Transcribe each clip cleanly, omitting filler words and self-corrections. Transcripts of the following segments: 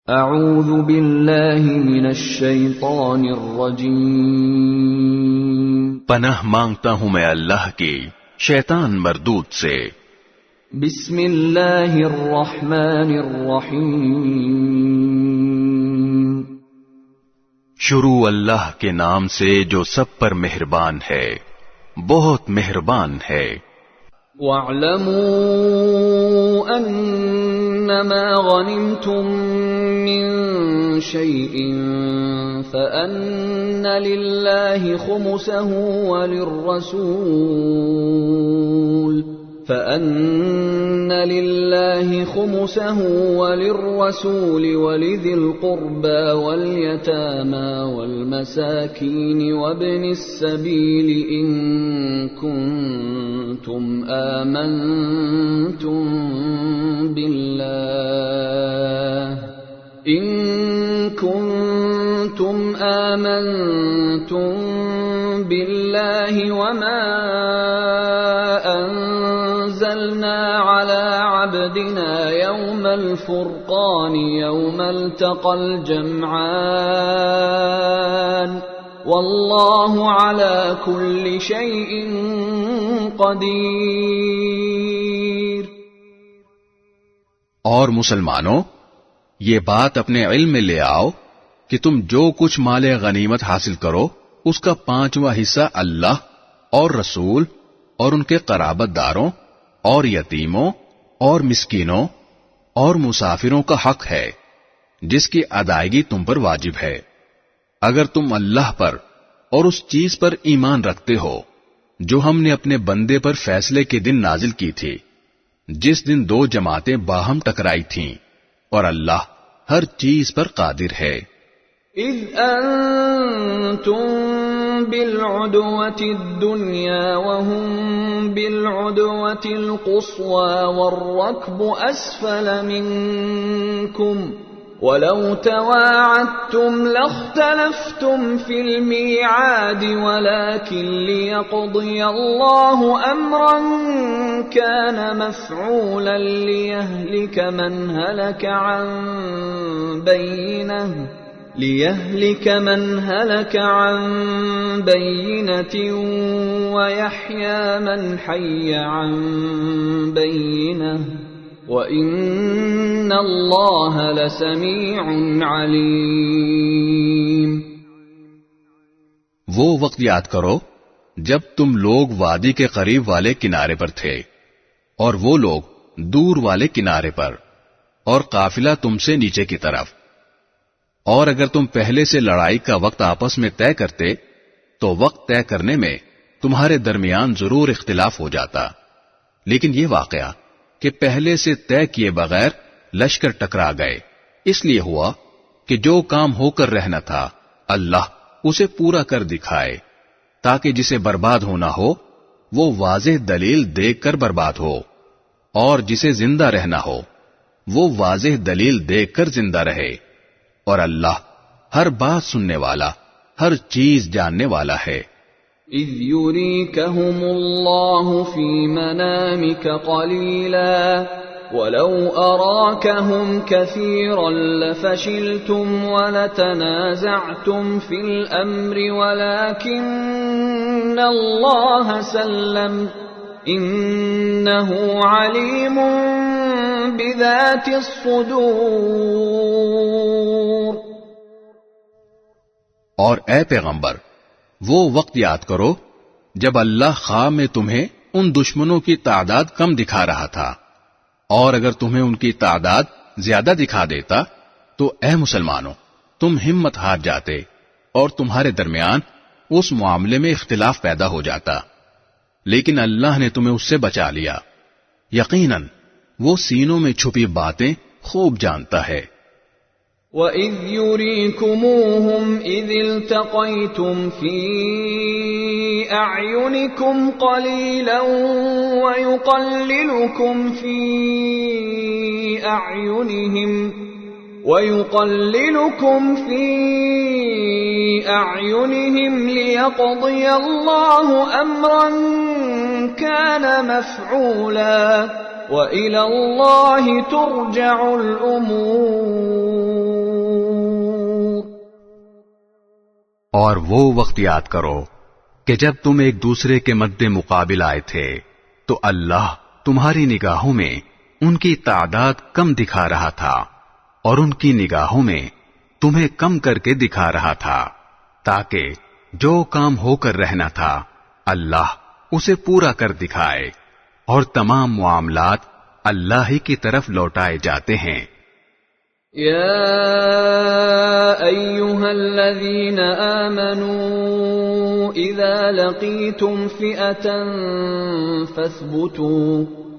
اعوذ باللہ من الشیطان الرجیم، پناہ مانگتا ہوں میں اللہ کی شیطان مردود سے۔ بسم اللہ الرحمن الرحیم، شروع اللہ کے نام سے جو سب پر مہربان ہے، بہت مہربان ہے۔ وَاعْلَمُوا أَنَّمَا غَنِمْتُم مِّن شَيْءٍ فَأَنَّ لِلَّهِ خُمُسَهُ وَلِلرَّسُولِ وَلِذِي الْقُرْبَى وَالْيَتَامَى وَالْمَسَاكِينِ وَابْنِ السَّبِيلِ إِن كُنتُمْ آمنتم بالله وما أنزلنا على عبدنا يوم الفرقان يوم التقى الجمعان والله على كل شيء قدیر۔ اور مسلمانوں، یہ بات اپنے علم میں لے آؤ کہ تم جو کچھ مال غنیمت حاصل کرو اس کا 5واں حصہ اللہ اور رسول اور ان کے قرابت داروں اور یتیموں اور مسکینوں اور مسافروں کا حق ہے جس کی ادائیگی تم پر واجب ہے، اگر تم اللہ پر اور اس چیز پر ایمان رکھتے ہو جو ہم نے اپنے بندے پر فیصلے کے دن نازل کی تھی، جس دن 2 جماعتیں باہم ٹکرائی تھیں، اور اللہ ہر چیز پر قادر ہے۔ اذ انتم بالعدوة الدنيا وهم بالعدوة القصوى والركب اسفل منكم ولو تواعدتم لاختلفتم في الميعاد ولكن ليقضي الله امرا كان مفعولا ليهلك من هلك عن بينة ويحيى من حي عن بينة وَإِنَّ اللَّهَ لَسَمِيعٌ عَلِيمٌ۔ وہ وقت یاد کرو جب تم لوگ وادی کے قریب والے کنارے پر تھے اور وہ لوگ دور والے کنارے پر، اور قافلہ تم سے نیچے کی طرف، اور اگر تم پہلے سے لڑائی کا وقت آپس میں طے کرتے تو وقت طے کرنے میں تمہارے درمیان ضرور اختلاف ہو جاتا، لیکن یہ واقعہ کہ پہلے سے طے کیے بغیر لشکر ٹکرا گئے اس لیے ہوا کہ جو کام ہو کر رہنا تھا اللہ اسے پورا کر دکھائے، تاکہ جسے برباد ہونا ہو وہ واضح دلیل دیکھ کر برباد ہو، اور جسے زندہ رہنا ہو وہ واضح دلیل دیکھ کر زندہ رہے، اور اللہ ہر بات سننے والا، ہر چیز جاننے والا ہے۔ اذ يريكهم الله في منامك قليلا ولو أراكهم كثيرا لفشلتم ولتنازعتم في الأمر ولكن الله سلم إنه عليم بذات الصدور۔ اور اے پیغمبر، وہ وقت یاد کرو جب اللہ خواہ میں تمہیں ان دشمنوں کی تعداد کم دکھا رہا تھا، اور اگر تمہیں ان کی تعداد زیادہ دکھا دیتا تو اے مسلمانوں تم ہمت ہار جاتے اور تمہارے درمیان اس معاملے میں اختلاف پیدا ہو جاتا، لیکن اللہ نے تمہیں اس سے بچا لیا، یقیناً وہ سینوں میں چھپی باتیں خوب جانتا ہے۔ وَإِذْ يُرِيكُمُوهُمْ إِذِ الْتَقَيْتُمْ فِي أَعْيُنِكُمْ قَلِيلًا وَيُقَلِّلُكُمْ فِي أَعْيُنِهِمْ لِيَقْضِيَ اللَّهُ أَمْرًا كَانَ مَفْعُولًا وَإِلَى اللَّهِ تُرْجَعُ الْأُمُورُ۔ اور وہ وقت یاد کرو کہ جب تم ایک دوسرے کے مد مقابل آئے تھے تو اللہ تمہاری نگاہوں میں ان کی تعداد کم دکھا رہا تھا اور ان کی نگاہوں میں تمہیں کم کر کے دکھا رہا تھا، تاکہ جو کام ہو کر رہنا تھا اللہ اسے پورا کر دکھائے، اور تمام معاملات اللہ ہی کی طرف لوٹائے جاتے ہیں۔ یا ایھا الذین آمنوا اذا لقیتم فئة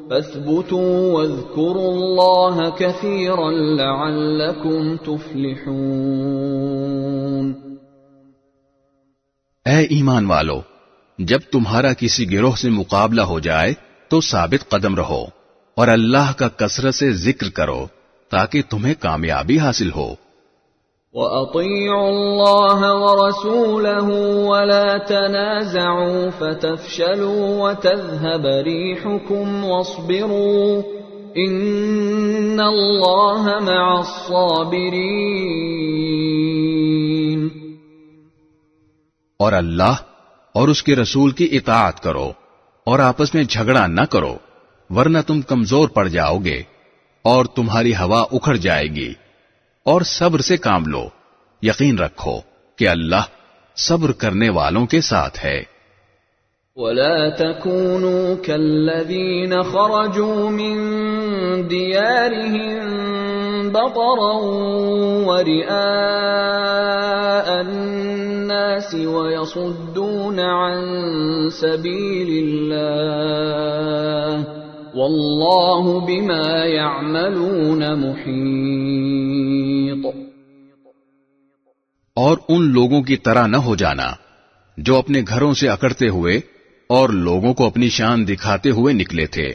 فاثبتوا واذکروا اللہ کثیرا لعلکم تفلحون۔ اے ایمان والو، جب تمہارا کسی گروہ سے مقابلہ ہو جائے تو ثابت قدم رہو اور اللہ کا کثرت سے ذکر کرو تاکہ تمہیں کامیابی حاصل ہو۔ وَأَطِيعُوا اللَّهَ وَرَسُولَهُ وَلَا تَنَازَعُوا فَتَفْشَلُوا وَتَذْهَبَ رِيحُكُمْ وَاصْبِرُوا إِنَّ اللَّهَ مَعَ الصَّابِرِينَ۔ اور اللہ اور اس کے رسول کی اطاعت کرو اور آپس میں جھگڑا نہ کرو، ورنہ تم کمزور پڑ جاؤ گے اور تمہاری ہوا اکھڑ جائے گی، اور صبر سے کام لو، یقین رکھو کہ اللہ صبر کرنے والوں کے ساتھ ہے۔ وَلَا تَكُونُوا كَالَّذِينَ خَرَجُوا مِن دِيَارِهِم بَطَرًا وَرِئَاءَ النَّاسِ وَيَصُدُّونَ عَن سَبِيلِ اللَّهِ وَاللَّهُ بِمَا يَعْمَلُونَ مُحِيطٌ۔ اور ان لوگوں کی طرح نہ ہو جانا جو اپنے گھروں سے اکڑتے ہوئے اور لوگوں کو اپنی شان دکھاتے ہوئے نکلے تھے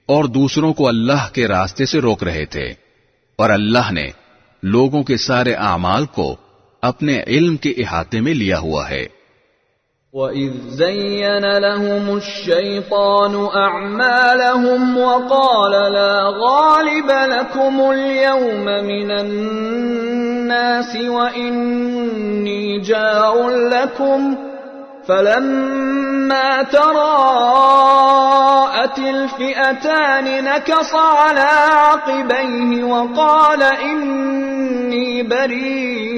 اور دوسروں کو اللہ کے راستے سے روک رہے تھے، اور اللہ نے لوگوں کے سارے اعمال کو اپنے علم کے احاطے میں لیا ہوا ہے۔ وَإِذْ زَيَّنَ لَهُمُ الشَّيْطَانُ أَعْمَالَهُمْ وَقَالَ لَا غَالِبَ لَكُمُ الْيَوْمَ مِنَ النَّاسِ وَإِنِّي جَارٌ لَكُمْ فَلَمَّا تَرَاءَتِ الْفِئَتَانِ نَكَصَ عَلَى عَقِبَيْهِ وَقَالَ إِنِّي بَرِيءٌ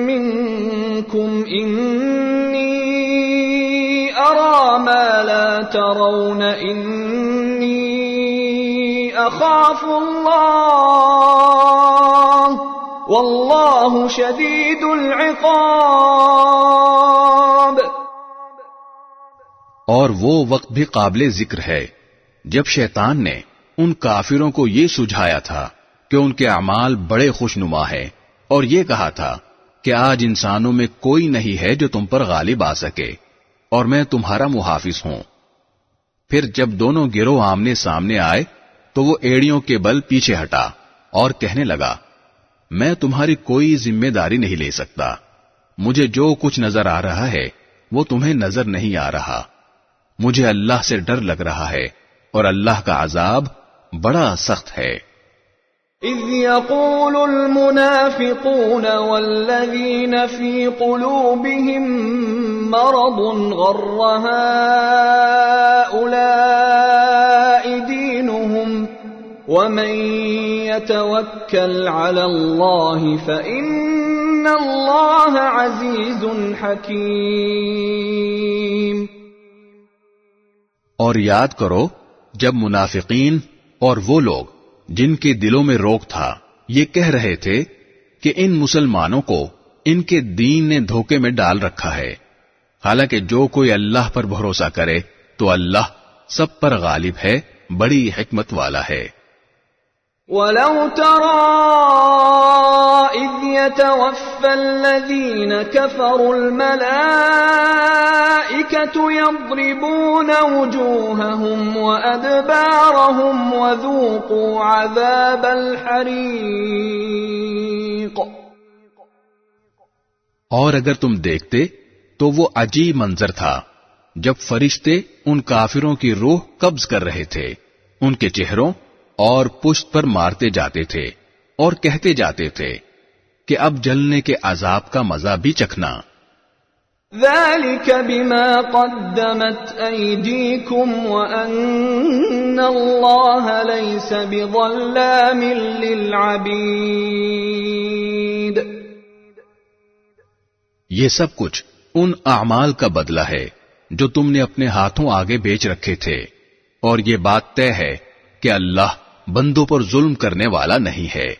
مِّنكُمْ إِنِّي أَرَى مَا لَا تَرَوْنَ إِنِّي أَخَافُ اللَّهَ وَاللَّهُ شَدِيدُ الْعِقَابِ۔ اور وہ وقت بھی قابل ذکر ہے جب شیطان نے ان کافروں کو یہ سجھایا تھا کہ ان کے اعمال بڑے خوشنما ہیں، اور یہ کہا تھا کہ آج انسانوں میں کوئی نہیں ہے جو تم پر غالب آ سکے، اور میں تمہارا محافظ ہوں۔ پھر جب دونوں گروہ آمنے سامنے آئے تو وہ ایڑیوں کے بل پیچھے ہٹا اور کہنے لگا، میں تمہاری کوئی ذمہ داری نہیں لے سکتا، مجھے جو کچھ نظر آ رہا ہے وہ تمہیں نظر نہیں آ رہا، مجھے اللہ سے ڈر لگ رہا ہے اور اللہ کا عذاب بڑا سخت ہے۔ اذ يقول المنافقون والذين في قلوبهم مرض غر هؤلاء دينهم ومن يتوكل على الله فإن الله عزيز حكيم۔ اور یاد کرو جب منافقین اور وہ لوگ جن کے دلوں میں روگ تھا یہ کہہ رہے تھے کہ ان مسلمانوں کو ان کے دین نے دھوکے میں ڈال رکھا ہے، حالانکہ جو کوئی اللہ پر بھروسہ کرے تو اللہ سب پر غالب ہے، بڑی حکمت والا ہے۔ وَلَوْ تَرَى إِذْ يَتَوَفَّى الَّذِينَ كَفَرُوا الْمَلَائِكَةُ يَضْرِبُونَ وُجُوهَهُمْ وَأَدْبَارَهُمْ وَذُوقُوا عَذَابَ الْحَرِيقِ۔ اور اگر تم دیکھتے تو وہ عجیب منظر تھا جب فرشتے ان کافروں کی روح قبض کر رہے تھے، ان کے چہروں اور پشت پر مارتے جاتے تھے اور کہتے جاتے تھے کہ اب جلنے کے عذاب کا مزہ بھی چکھنا۔ ذلك بما قدمت أيديكم وأن الله ليس بظلام للعبيد۔ یہ سب کچھ ان اعمال کا بدلہ ہے جو تم نے اپنے ہاتھوں آگے بیچ رکھے تھے، اور یہ بات طے ہے کہ اللہ بندوں پر ظلم کرنے والا نہیں ہے۔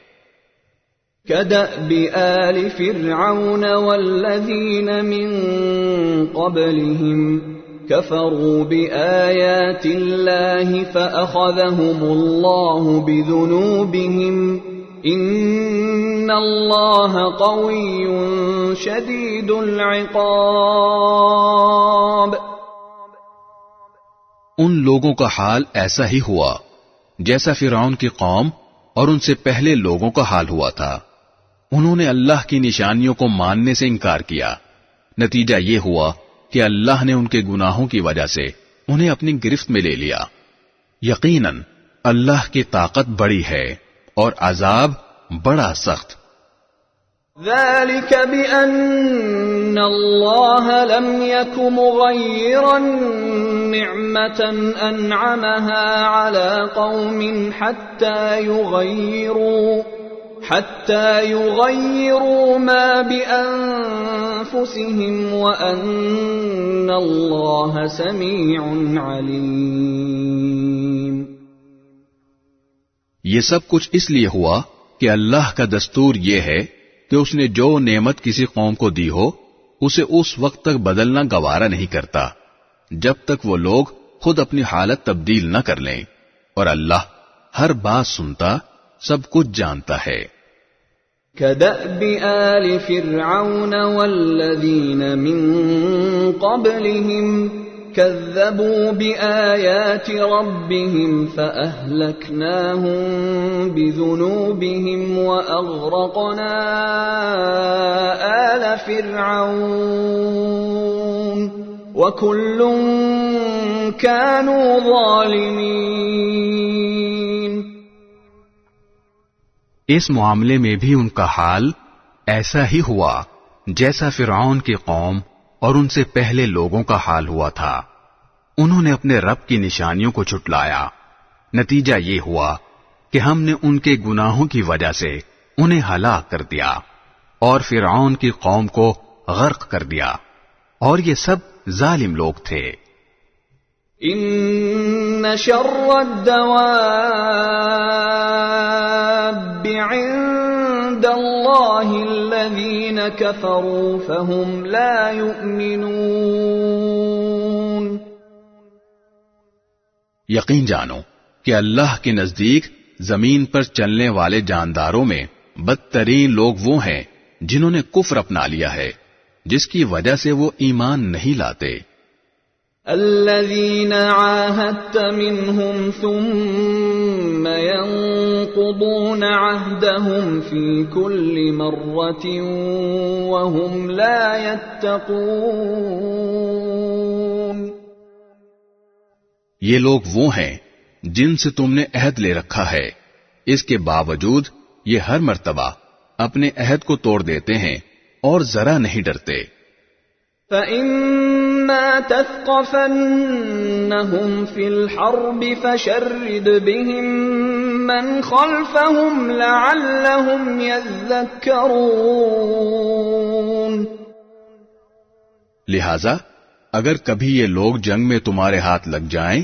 كدأب آل فرعون والذين من قبلهم كفروا بآيات الله فأخذهم الله بذنوبهم إن الله قوي شديد العقاب۔ ان لوگوں کا حال ایسا ہی ہوا جیسا فرعون کی قوم اور ان سے پہلے لوگوں کا حال ہوا تھا۔ انہوں نے اللہ کی نشانیوں کو ماننے سے انکار کیا، نتیجہ یہ ہوا کہ اللہ نے ان کے گناہوں کی وجہ سے انہیں اپنی گرفت میں لے لیا۔ یقیناً اللہ کی طاقت بڑی ہے اور عذاب بڑا سخت۔ ذلك بأن الله لم يك مغيرا نعمة أنعمها على قوم حتى يغيروا ما بأنفسهم وأن الله سميع عليم۔ یہ سب کچھ اس لیے ہوا کہ اللہ کا دستور یہ ہے کہ اس نے جو نعمت کسی قوم کو دی ہو اسے اس وقت تک بدلنا گوارا نہیں کرتا جب تک وہ لوگ خود اپنی حالت تبدیل نہ کر لیں، اور اللہ ہر بات سنتا، سب کچھ جانتا ہے۔ كدأب آل فرعون والذين من قبلهم كذبوا بآيات ربهم فأهلكناهم بذنوبهم وأغرقنا آل فرعون وكل كانوا ظالمين۔ اس معاملے میں بھی ان کا حال ایسا ہی ہوا جیسا فرعون کی قوم اور ان سے پہلے لوگوں کا حال ہوا تھا۔ انہوں نے اپنے رب کی نشانیوں کو جھٹلایا، نتیجہ یہ ہوا کہ ہم نے ان کے گناہوں کی وجہ سے انہیں ہلاک کر دیا اور فرعون کی قوم کو غرق کر دیا، اور یہ سب ظالم لوگ تھے۔ ان شر الدواب عند اللہ الذین کفروا فهم لا یؤمنون۔ یقین جانو کہ اللہ کے نزدیک زمین پر چلنے والے جانداروں میں بدترین لوگ وہ ہیں جنہوں نے کفر اپنا لیا ہے، جس کی وجہ سے وہ ایمان نہیں لاتے۔ الذين عاهدت منهم ثم ينقضون عهدهم في كل مرة وهم لا يتقون۔ یہ لوگ وہ ہیں جن سے تم نے عہد لے رکھا ہے، اس کے باوجود یہ ہر مرتبہ اپنے عہد کو توڑ دیتے ہیں اور ذرا نہیں ڈرتے۔ فَإِمَّا تَثْقَفَنَّهُمْ فِي الْحَرْبِ فَشَرِّدْ بِهِمْ مَنْ خَلْفَهُمْ لَعَلَّهُمْ يَذَّكَّرُونَ۔ لہذا اگر کبھی یہ لوگ جنگ میں تمہارے ہاتھ لگ جائیں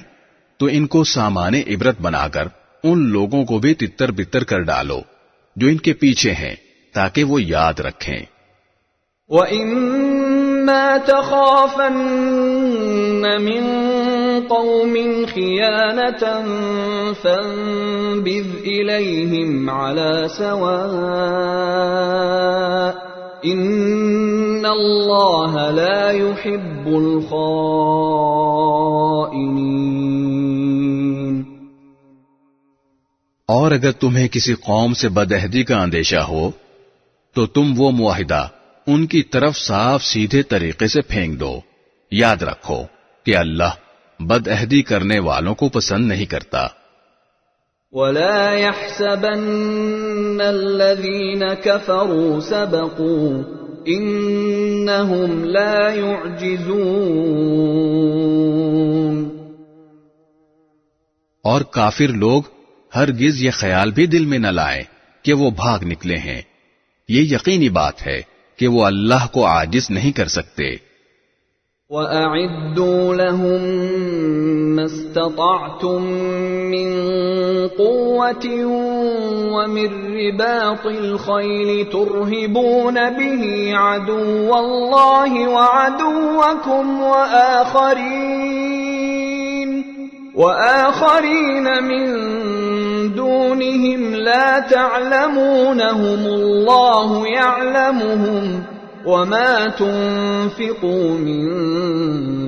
تو ان کو سامان عبرت بنا کر ان لوگوں کو بھی تتر بتر کر ڈالو جو ان کے پیچھے ہیں، تاکہ وہ یاد رکھیں۔ وَإِمَّا تَخَافَنَّ مِن قَوْمٍ خِيَانَةً فَانبِذْ إِلَيْهِمْ عَلَى سَوَاءٍ إِنَّ اللَّهَ لَا يُحِبُّ الْخَائِنِينَ۔ اور اگر تمہیں کسی قوم سے بدعہدی کا اندیشہ ہو تو تم وہ معاہدہ ان کی طرف صاف سیدھے طریقے سے پھینک دو۔ یاد رکھو کہ اللہ بدعہدی کرنے والوں کو پسند نہیں کرتا۔ ولا يحسبن الذين كفروا سبقوا انهم لا يعجزون. اور کافر لوگ ہرگز یہ خیال بھی دل میں نہ لائیں کہ وہ بھاگ نکلے ہیں. یہ یقینی بات ہے کہ وہ اللہ کو عاجز نہیں کر سکتے. وَأَعِدُّوا لَهُم مَّا اسْتَطَعْتُم مِّن قُوَّةٍ وَمِن رِّبَاطِ الْخَيْلِ تُرْهِبُونَ بِهِ عَدُوَّ اللَّهِ وَعَدُوَّكُمْ وَآخَرِينَ مِن دُونِهِمْ لَا تَعْلَمُونَهُمُ اللَّهُ يَعْلَمُهُمْ وَمَا تُنفِقُوا مِن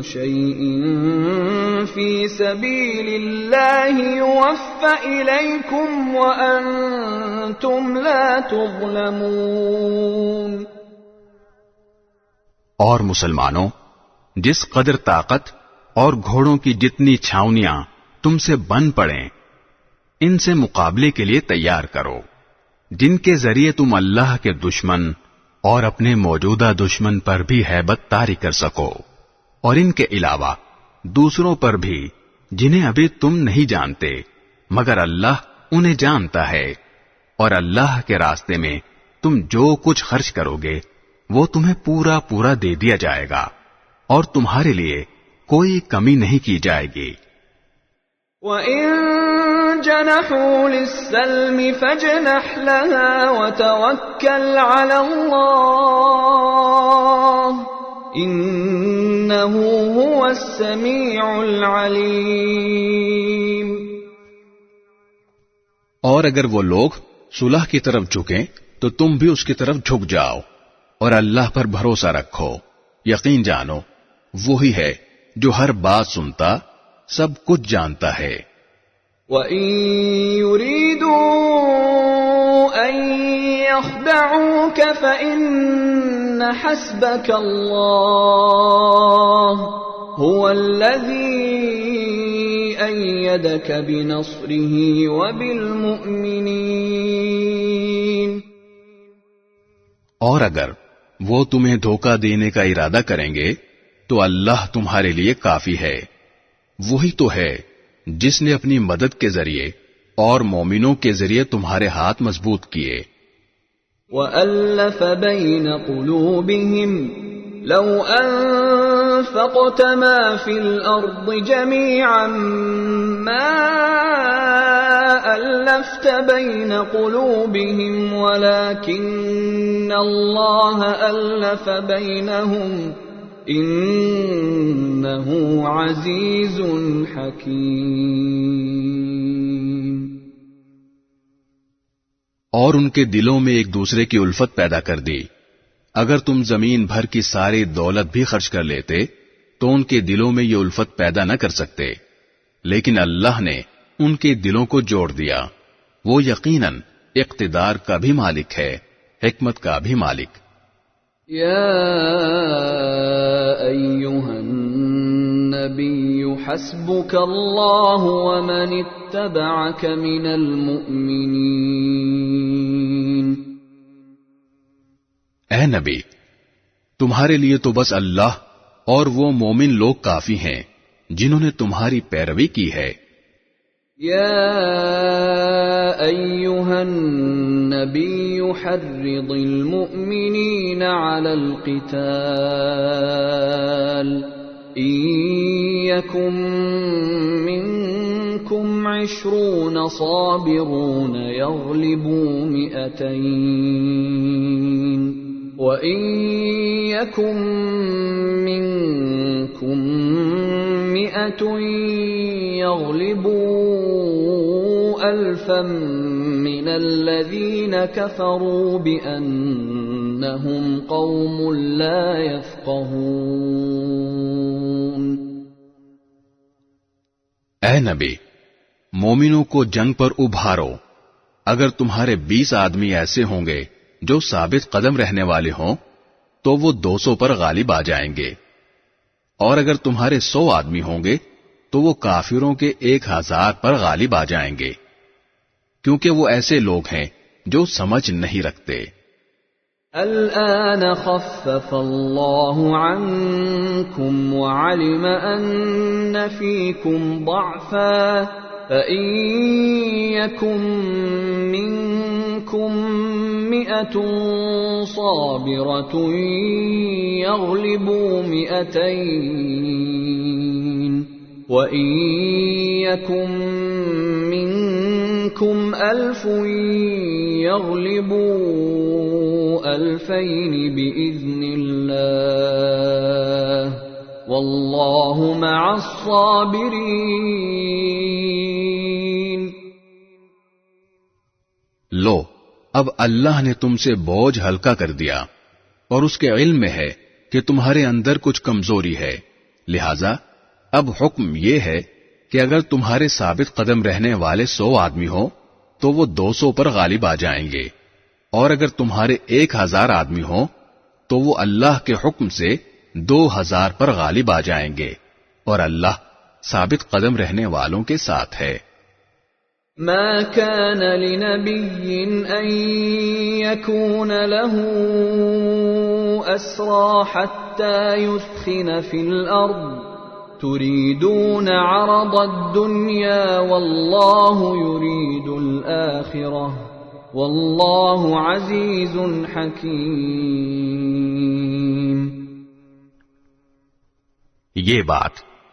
شَيْءٍ فِي سَبِيلِ اللَّهِ يُوَفَّ إِلَيْكُمْ وَأَنتُمْ لَا تُظْلَمُونَ. اور مسلمانوں، جس قدر طاقت اور گھوڑوں کی جتنی چھاونیاں تم سے بن پڑیں، ان سے مقابلے کے لیے تیار کرو، جن کے ذریعے تم اللہ کے دشمن اور اپنے موجودہ دشمن پر بھی ہیبت طاری کر سکو، اور ان کے علاوہ دوسروں پر بھی جنہیں ابھی تم نہیں جانتے مگر اللہ انہیں جانتا ہے. اور اللہ کے راستے میں تم جو کچھ خرچ کرو گے وہ تمہیں پورا پورا دے دیا جائے گا، اور تمہارے لیے کوئی کمی نہیں کی جائے گی. وَإِن جَنَحُوا لِلسَّلْمِ فَاجْنَحْ لَهَا وَتَوَكَّلْ عَلَى اللَّهِ إِنَّهُ هُوَ السَّمِيعُ الْعَلِيمُ. اور اگر وہ لوگ صلح کی طرف جھکیں تو تم بھی اس کی طرف جھک جاؤ، اور اللہ پر بھروسہ رکھو. یقین جانو وہی ہے جو ہر بات سنتا، سب کچھ جانتا ہے. وَإِن يُرِيدُوا أَن يَخْدَعُوكَ فَإِنَّ حَسْبَكَ اللَّهُ هُوَ الَّذِي أَيَّدَكَ بِنَصْرِهِ وَبِالْمُؤْمِنِينَ. اور اگر وہ تمہیں دھوکہ دینے کا ارادہ کریں گے تو اللہ تمہارے لیے کافی ہے. وہی تو ہے جس نے اپنی مدد کے ذریعے اور مومنوں کے ذریعے تمہارے ہاتھ مضبوط کیے. وَأَلَّفَ بَيْنَ قُلُوبِهِمْ لَوْ أَنفَقْتَ مَا فِي الْأَرْضِ جَمِيعًا مَا أَلَّفْتَ بَيْنَ قُلُوبِهِمْ وَلَكِنَّ اللَّهَ أَلَّفَ بَيْنَهُمْ انہ عزیز حکیم. اور ان کے دلوں میں ایک دوسرے کی الفت پیدا کر دی. اگر تم زمین بھر کی ساری دولت بھی خرچ کر لیتے تو ان کے دلوں میں یہ الفت پیدا نہ کر سکتے، لیکن اللہ نے ان کے دلوں کو جوڑ دیا. وہ یقیناً اقتدار کا بھی مالک ہے، حکمت کا بھی مالک. یا ایھا النبی حسبک اللہ ومن اتبعک من المؤمنین. اے نبی، تمہارے لیے تو بس اللہ اور وہ مومن لوگ کافی ہیں جنہوں نے تمہاری پیروی کی ہے. یا ایھا النبی حرض المؤمنین علی القتال ان یکن منکم 20 صابرون یغلبوا 200 وَإِن يَكُن مِّنكُم 100 يَغْلِبُوا 1000 مِّنَ الَّذِينَ كَفَرُوا بِأَنَّهُمْ قَوْمٌ لَّا يَفْقَهُونَ. اے نبی، مومنوں کو جنگ پر ابھارو. اگر تمہارے 20 آدمی ایسے ہوں گے جو ثابت قدم رہنے والے ہوں تو وہ 200 پر غالب آ جائیں گے، اور اگر تمہارے 100 آدمی ہوں گے تو وہ کافروں کے 1000 پر غالب آ جائیں گے. کیونکہ وہ ایسے لوگ ہیں جو سمجھ نہیں رکھتے۔ الآن خفف الله عنكم وعلم أن فيكم ضعفا فإن يكن منكم 100 صابرة يغلبوا 200 وَإِن يَكُن مِّنكُمْ 1000 يَغْلِبُوا 2000 بِإِذْنِ اللَّهِ وَاللَّهُ مَعَ الصَّابِرِينَ۔ لو، اب اللہ نے تم سے بوجھ ہلکا کر دیا اور اس کے علم میں ہے کہ تمہارے اندر کچھ کمزوری ہے، لہذا اب حکم یہ ہے کہ اگر تمہارے ثابت قدم رہنے والے 100 آدمی ہو تو وہ 200 پر غالب آ جائیں گے، اور اگر تمہارے 1000 آدمی ہو تو وہ اللہ کے حکم سے 2000 پر غالب آ جائیں گے، اور اللہ ثابت قدم رہنے والوں کے ساتھ ہے۔ ما كان لنبي أن يكون له أسرى حتى يثخن في الأرض تريدون عرض الدنيا والله يريد الآخرة والله عزيز حكيم۔ یہ بات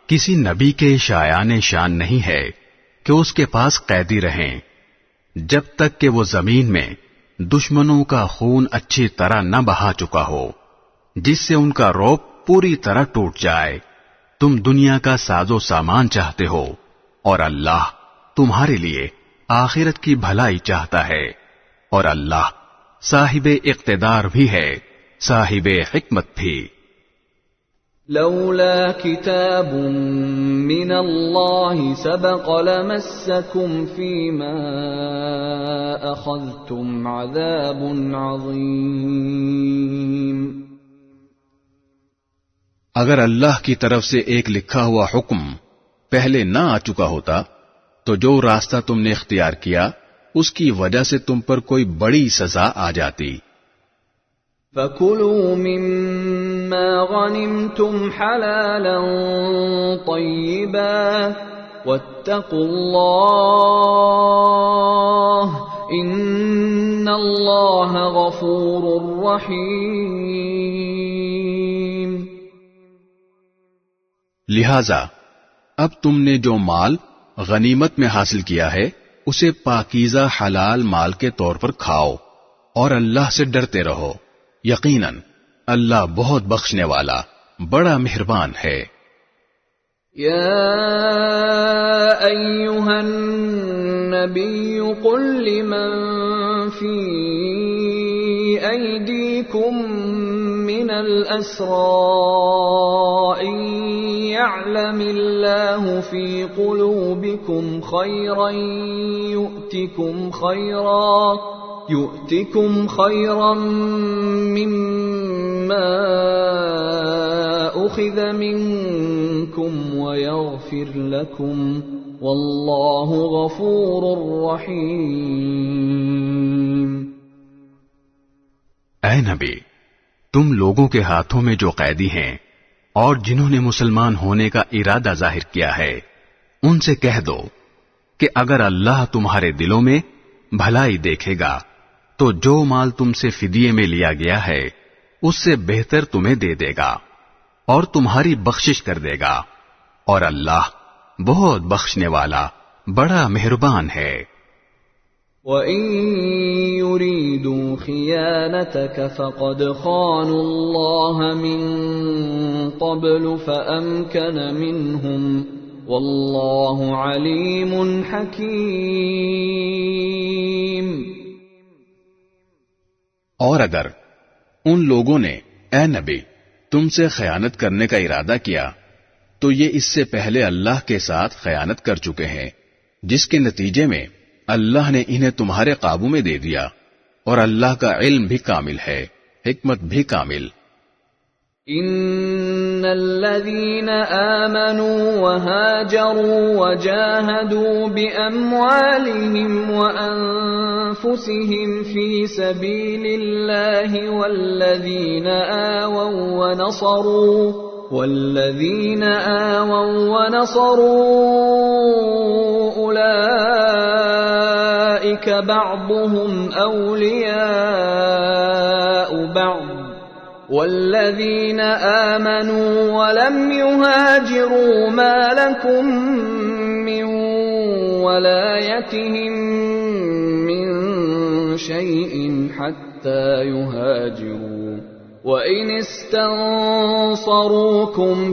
کسی نبی کے شایان شان نہیں ہے کہ اس کے پاس قیدی رہیں جب تک کہ وہ زمین میں دشمنوں کا خون اچھی طرح نہ بہا چکا ہو، جس سے ان کا رعب پوری طرح ٹوٹ جائے۔ تم دنیا کا ساز و سامان چاہتے ہو اور اللہ تمہارے لیے آخرت کی بھلائی چاہتا ہے، اور اللہ صاحب اقتدار بھی ہے، صاحب حکمت بھی۔ لولا كتاب من الله سبق لمسكم فيما أخذتم عذاب عظيم۔ اگر اللہ کی طرف سے ایک لکھا ہوا حکم پہلے نہ آ چکا ہوتا تو جو راستہ تم نے اختیار کیا اس کی وجہ سے تم پر کوئی بڑی سزا آ جاتی۔ فَكُلُوا مِمَّا غَنِمْتُمْ حَلَالًا طَيِّبًا وَاتَّقُوا اللَّهَ إِنَّ اللَّهَ غَفُورٌ رَّحِيمٌ۔ لہذا اب تم نے جو مال غنیمت میں حاصل کیا ہے اسے پاکیزہ حلال مال کے طور پر کھاؤ اور اللہ سے ڈرتے رہو، یقیناً اللہ بہت بخشنے والا بڑا مہربان ہے۔ یا ایھا النبی قل لمن فی ایدیکم من الاسراء ان يعلم الله في قلوبكم خيرا يؤتكم خيرا مما أخذ منكم ويغفر لكم والله غفور رحيم۔ اے نبی، تم لوگوں کے ہاتھوں میں جو قیدی ہیں اور جنہوں نے مسلمان ہونے کا ارادہ ظاہر کیا ہے ان سے کہہ دو کہ اگر اللہ تمہارے دلوں میں بھلائی دیکھے گا تو جو مال تم سے فدیے میں لیا گیا ہے اس سے بہتر تمہیں دے دے گا اور تمہاری بخشش کر دے گا، اور اللہ بہت بخشنے والا بڑا مہربان ہے۔ وَإِن يُرِيدُوا خِيَانَتَكَ فَقَدْ خَانُوا اللَّهَ مِن قَبْلُ فَأَمْكَنَ مِنْهُمْ وَاللَّهُ عَلِيمٌ حَكِيمٌ۔ اور اگر ان لوگوں نے اے نبی تم سے خیانت کرنے کا ارادہ کیا تو یہ اس سے پہلے اللہ کے ساتھ خیانت کر چکے ہیں، جس کے نتیجے میں اللہ نے انہیں تمہارے قابو میں دے دیا، اور اللہ کا علم بھی کامل ہے، حکمت بھی کامل۔ ان الذين آمنوا وهاجروا وجاهدوا بأموالهم وأنفسهم في سبيل الله والذين آووا ونصروا أولئك بعضهم أولياء بعض والذين آمنوا ولم يهاجروا ما لكم من ولايتهم من شيء حتى يهاجروا وإن استنصروكم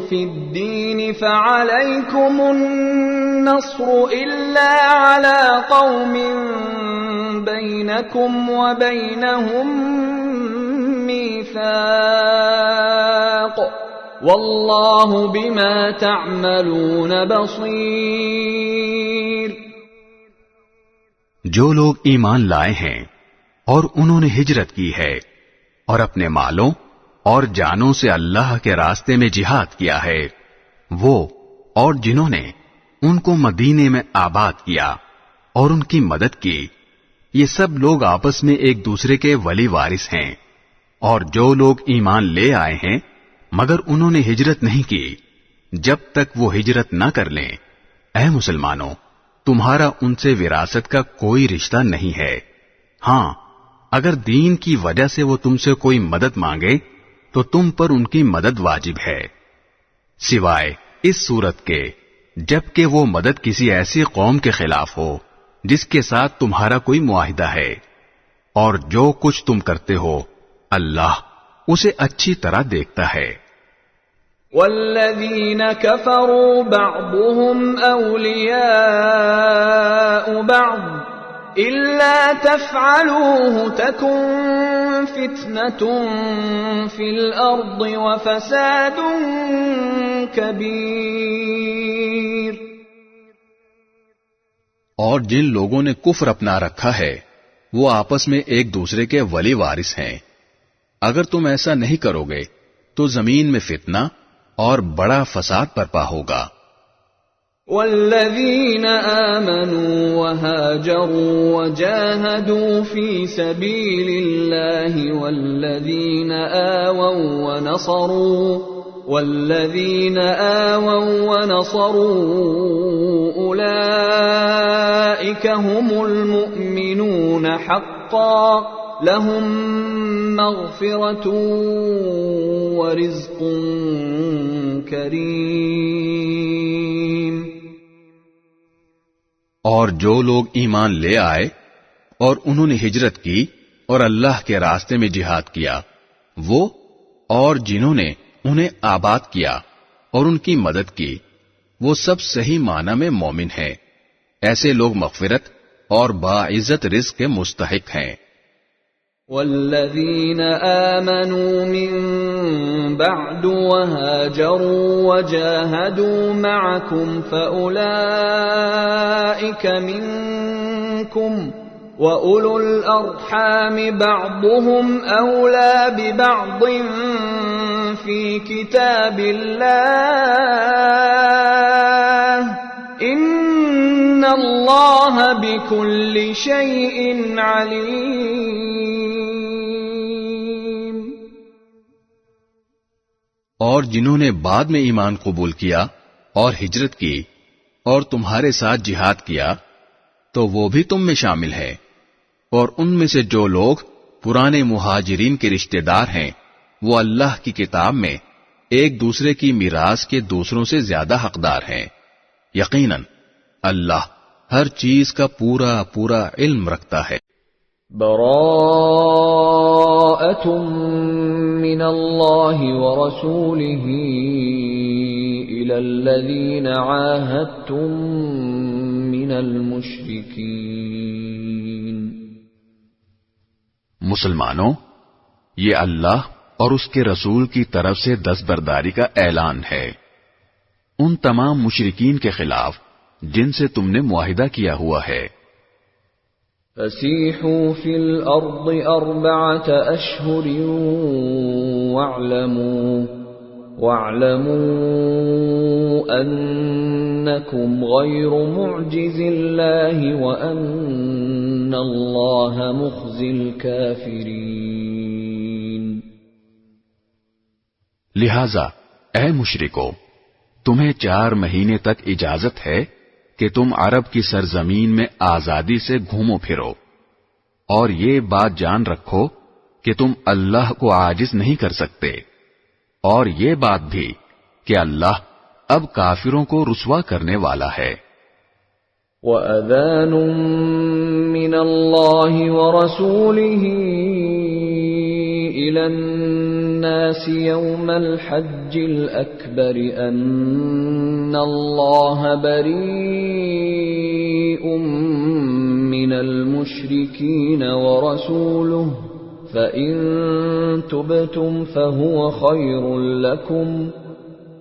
في الدين فعليكم النصر إلا على قوم بينكم وبينهم ميثاق واللہ بما تعملون بصیر۔ جو لوگ ایمان لائے ہیں اور انہوں نے ہجرت کی ہے اور اپنے مالوں اور جانوں سے اللہ کے راستے میں جہاد کیا ہے، وہ اور جنہوں نے ان کو مدینے میں آباد کیا اور ان کی مدد کی، یہ سب لوگ آپس میں ایک دوسرے کے ولی وارث ہیں۔ اور جو لوگ ایمان لے آئے ہیں مگر انہوں نے ہجرت نہیں کی، جب تک وہ ہجرت نہ کر لیں، اے مسلمانوں، تمہارا ان سے وراثت کا کوئی رشتہ نہیں ہے۔ ہاں، اگر دین کی وجہ سے وہ تم سے کوئی مدد مانگے تو تم پر ان کی مدد واجب ہے، سوائے اس صورت کے جبکہ وہ مدد کسی ایسی قوم کے خلاف ہو جس کے ساتھ تمہارا کوئی معاہدہ ہے، اور جو کچھ تم کرتے ہو اللہ اسے اچھی طرح دیکھتا ہے۔ والذین کفروا بعضهم اولیاء بعض الا تفعلوه تکن فتنة فی الارض وفساد کبیر۔ اور جن لوگوں نے کفر اپنا رکھا ہے وہ آپس میں ایک دوسرے کے ولی وارث ہیں، اگر تم ایسا نہیں کرو گے تو زمین میں فتنہ اور بڑا فساد برپا ہوگا۔ والذین آمنوا وهاجروا وجاهدوا في سبيل الله والذین آووا ونصروا أولئك هم المؤمنون حقا لهم مغفرة ورزق کریم۔ اور جو لوگ ایمان لے آئے اور انہوں نے ہجرت کی اور اللہ کے راستے میں جہاد کیا، وہ اور جنہوں نے انہیں آباد کیا اور ان کی مدد کی، وہ سب صحیح معنی میں مومن ہیں۔ ایسے لوگ مغفرت اور باعزت رزق کے مستحق ہیں۔ والذین آمنوا من بعد وهاجروا وجاهدوا معكم فأولئك منكم وأولو الأرحام بعضهم أولى ببعض في كتاب الله إن الله بكل شيء عليم۔ اور جنہوں نے بعد میں ایمان قبول کیا اور ہجرت کی اور تمہارے ساتھ جہاد کیا تو وہ بھی تم میں شامل ہے، اور ان میں سے جو لوگ پرانے مہاجرین کے رشتہ دار ہیں وہ اللہ کی کتاب میں ایک دوسرے کی میراث کے دوسروں سے زیادہ حقدار ہیں۔ یقیناً اللہ ہر چیز کا پورا پورا علم رکھتا ہے۔ براءۃ من اللہ ورسولہ الی الذین عاہدتم من المشرکین۔ مسلمانوں، یہ اللہ اور اس کے رسول کی طرف سے دستبرداری کا اعلان ہے ان تمام مشرکین کے خلاف جن سے تم نے معاہدہ کیا ہوا ہے۔ فسیحوا فی الارض 4 اشہر واعلموا وَاعْلَمُوا أَنَّكُمْ غَيْرُ مُعْجِزِ اللَّهِ وَأَنَّ اللَّهَ مُخْزِي الْكَافِرِينَ۔ لہذا اے مشرکو، تمہیں 4 مہینے تک اجازت ہے کہ تم عرب کی سرزمین میں آزادی سے گھومو پھرو، اور یہ بات جان رکھو کہ تم اللہ کو عاجز نہیں کر سکتے، اور یہ بات بھی کہ اللہ اب کافروں کو رسوا کرنے والا ہے۔ وَأَذَانٌ مِّنَ اللَّهِ وَرَسُولِهِ إِلَى النَّاسِ يَوْمَ الْحَجِّ الْأَكْبَرِ أَنَّ اللَّهَ بَرِيءٌ مِّنَ الْمُشْرِكِينَ وَرَسُولُهُ فَإِن تُبْتُمْ فَهُوَ خَيْرٌ لَّكُمْ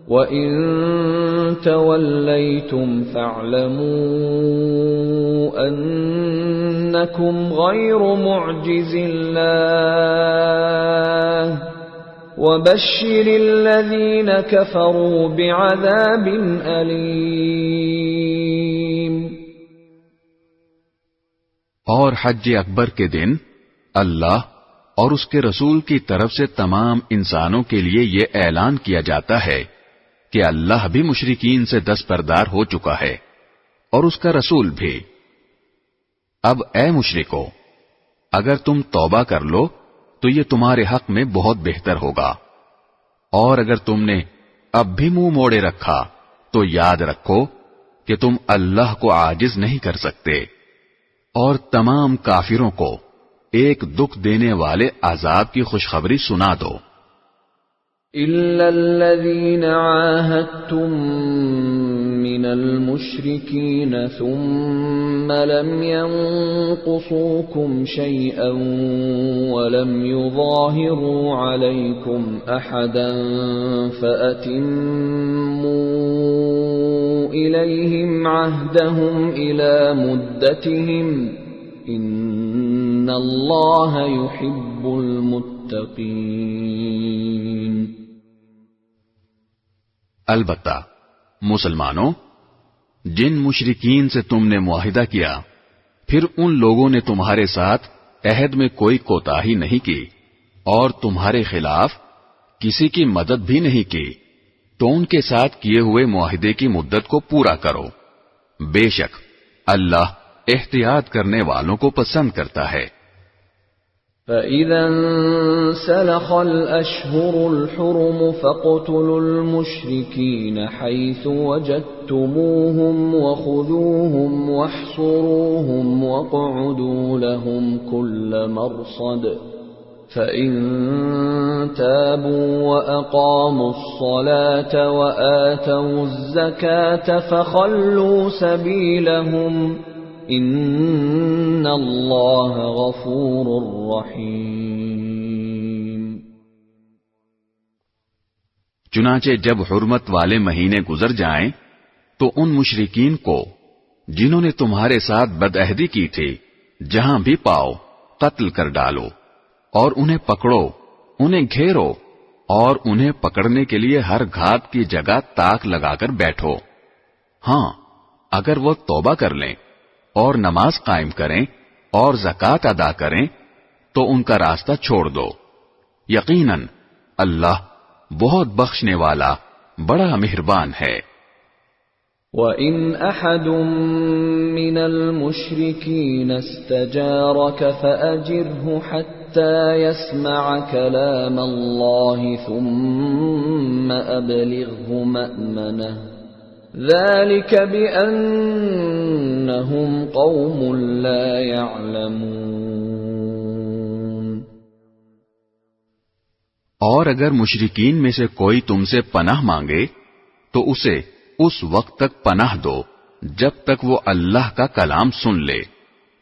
وَإِن تَوَلَّيْتُمْ فَاعْلَمُوا أَنَّكُمْ غَيْرُ مُعْجِزِ اللَّهِ وَبَشِّرِ الَّذِينَ كَفَرُوا بِعَذَابٍ أَلِيمٍ۔ اور حج اکبر کے دن اللہ اور اس کے رسول کی طرف سے تمام انسانوں کے لیے یہ اعلان کیا جاتا ہے کہ اللہ بھی مشرکین سے دستبردار ہو چکا ہے اور اس کا رسول بھی۔ اب اے مشرکو، اگر تم توبہ کر لو تو یہ تمہارے حق میں بہت بہتر ہوگا، اور اگر تم نے اب بھی منہ موڑے رکھا تو یاد رکھو کہ تم اللہ کو عاجز نہیں کر سکتے، اور تمام کافروں کو ایک دکھ دینے والے عذاب کی خوشخبری سنا دو۔ إِلَّا الَّذِينَ عَاهَدتُّم مِّنَ الْمُشْرِكِينَ ثُمَّ لَمْ يَنقُصُوكُمْ شَيْئًا وَلَمْ يُظَاهِرُوا عَلَيْكُمْ أَحَدًا فَأَتِمُّوا إِلَيْهِمْ عَهْدَهُمْ إِلَى مُدَّتِهِمْ إِنَّ اللَّهَ يُحِبُّ الْمُتَّقِينَ۔ البتہ مسلمانوں، جن مشرکین سے تم نے معاہدہ کیا پھر ان لوگوں نے تمہارے ساتھ عہد میں کوئی کوتاہی نہیں کی اور تمہارے خلاف کسی کی مدد بھی نہیں کی، تو ان کے ساتھ کیے ہوئے معاہدے کی مدت کو پورا کرو، بے شک اللہ احتیاط کرنے والوں کو پسند کرتا ہے۔ فَإِذَا انسَلَخَ الْأَشْهُرُ الْحُرُمُ فَاقْتُلُوا الْمُشْرِكِينَ حَيْثُ وَجَدتُّمُوهُمْ وَخُذُوهُمْ وَاحْصُرُوهُمْ وَاقْعُدُوا لَهُمْ كُلَّ مَرْصَدٍ فَإِن تَابُوا وَأَقَامُوا الصَّلَاةَ وَآتَوُا الزَّكَاةَ فَخَلُّوا سَبِيلَهُمْ ان اللہ غفور رحیم۔ چنانچہ جب حرمت والے مہینے گزر جائیں تو ان مشرکین کو جنہوں نے تمہارے ساتھ بدعہدی کی تھی جہاں بھی پاؤ قتل کر ڈالو، اور انہیں پکڑو، انہیں گھیرو، اور انہیں پکڑنے کے لیے ہر گھات کی جگہ تاک لگا کر بیٹھو۔ ہاں، اگر وہ توبہ کر لیں اور نماز قائم کریں اور زکوٰۃ ادا کریں تو ان کا راستہ چھوڑ دو، یقیناً اللہ بہت بخشنے والا بڑا مہربان ہے۔ وَإِنْ أَحَدٌ مِّنَ الْمُشْرِكِينَ اسْتَجَارَكَ فَأَجِرْهُ حَتَّى يَسْمَعَ كَلَامَ اللَّهِ ثُمَّ أَبْلِغْهُ مَأْمَنَهُ ذَلِكَ بِأَنَّهُمْ قَوْمٌ لَا يَعْلَمُونَ۔ اور اگر مشرکین میں سے کوئی تم سے پناہ مانگے تو اسے اس وقت تک پناہ دو جب تک وہ اللہ کا کلام سن لے،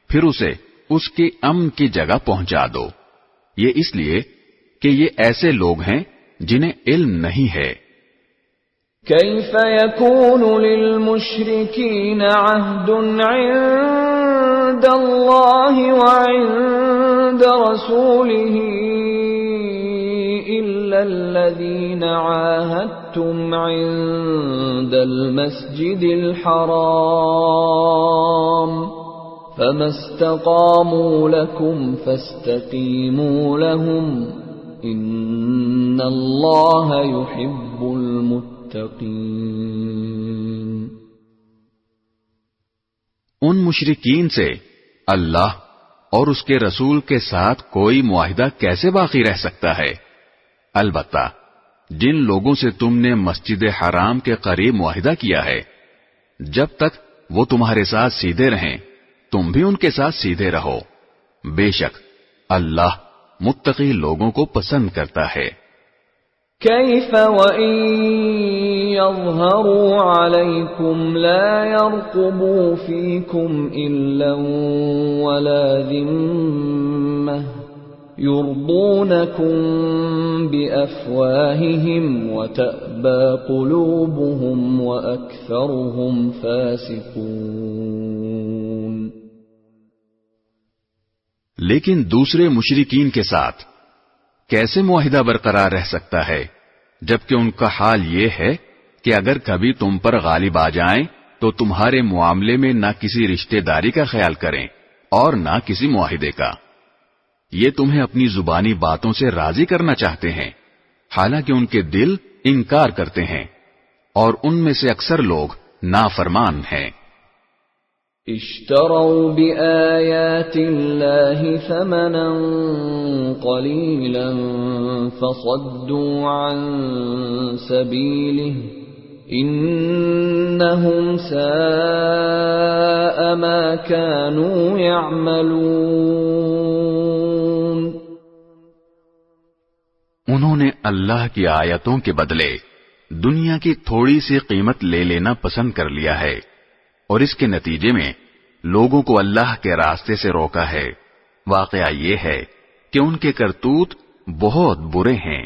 پھر اسے اس کی امن کی جگہ پہنچا دو، یہ اس لیے کہ یہ ایسے لوگ ہیں جنہیں علم نہیں ہے۔ كيف يكون للمشركين عهد عند الله وعند رسوله إلا إلا الذين عاهدتم عند المسجد الحرام فما استقاموا لكم فاستقيموا لهم إن الله يحب المتقين۔ ان مشرکین سے اللہ اور اس کے رسول کے ساتھ کوئی معاہدہ کیسے باقی رہ سکتا ہے؟ البتہ جن لوگوں سے تم نے مسجد حرام کے قریب معاہدہ کیا ہے، جب تک وہ تمہارے ساتھ سیدھے رہیں تم بھی ان کے ساتھ سیدھے رہو، بے شک اللہ متقی لوگوں کو پسند کرتا ہے۔ كيف وإن يظهروا عليكم لا يرقبوا فيكم إلا ولا ذمة يرضونكم بأفواههم وتأبى قلوبهم وأكثرهم فاسقون۔ لیکن دوسرے مشرکین کے ساتھ کیسے معاہدہ برقرار رہ سکتا ہے جبکہ ان کا حال یہ ہے کہ اگر کبھی تم پر غالب آ جائیں تو تمہارے معاملے میں نہ کسی رشتہ داری کا خیال کریں اور نہ کسی معاہدے کا۔ یہ تمہیں اپنی زبانی باتوں سے راضی کرنا چاہتے ہیں، حالانکہ ان کے دل انکار کرتے ہیں اور ان میں سے اکثر لوگ نافرمان ہیں۔ اشتروا بآيات الله ثمنا قليلا فصدوا عن سبيله إنهم ساء ما كانوا يعملون۔ انہوں نے اللہ کی آیتوں کے بدلے دنیا کی تھوڑی سی قیمت لے لینا پسند کر لیا ہے، اور اس کے نتیجے میں لوگوں کو اللہ کے راستے سے روکا ہے۔ واقعہ یہ ہے کہ ان کے کرتوت بہت برے ہیں۔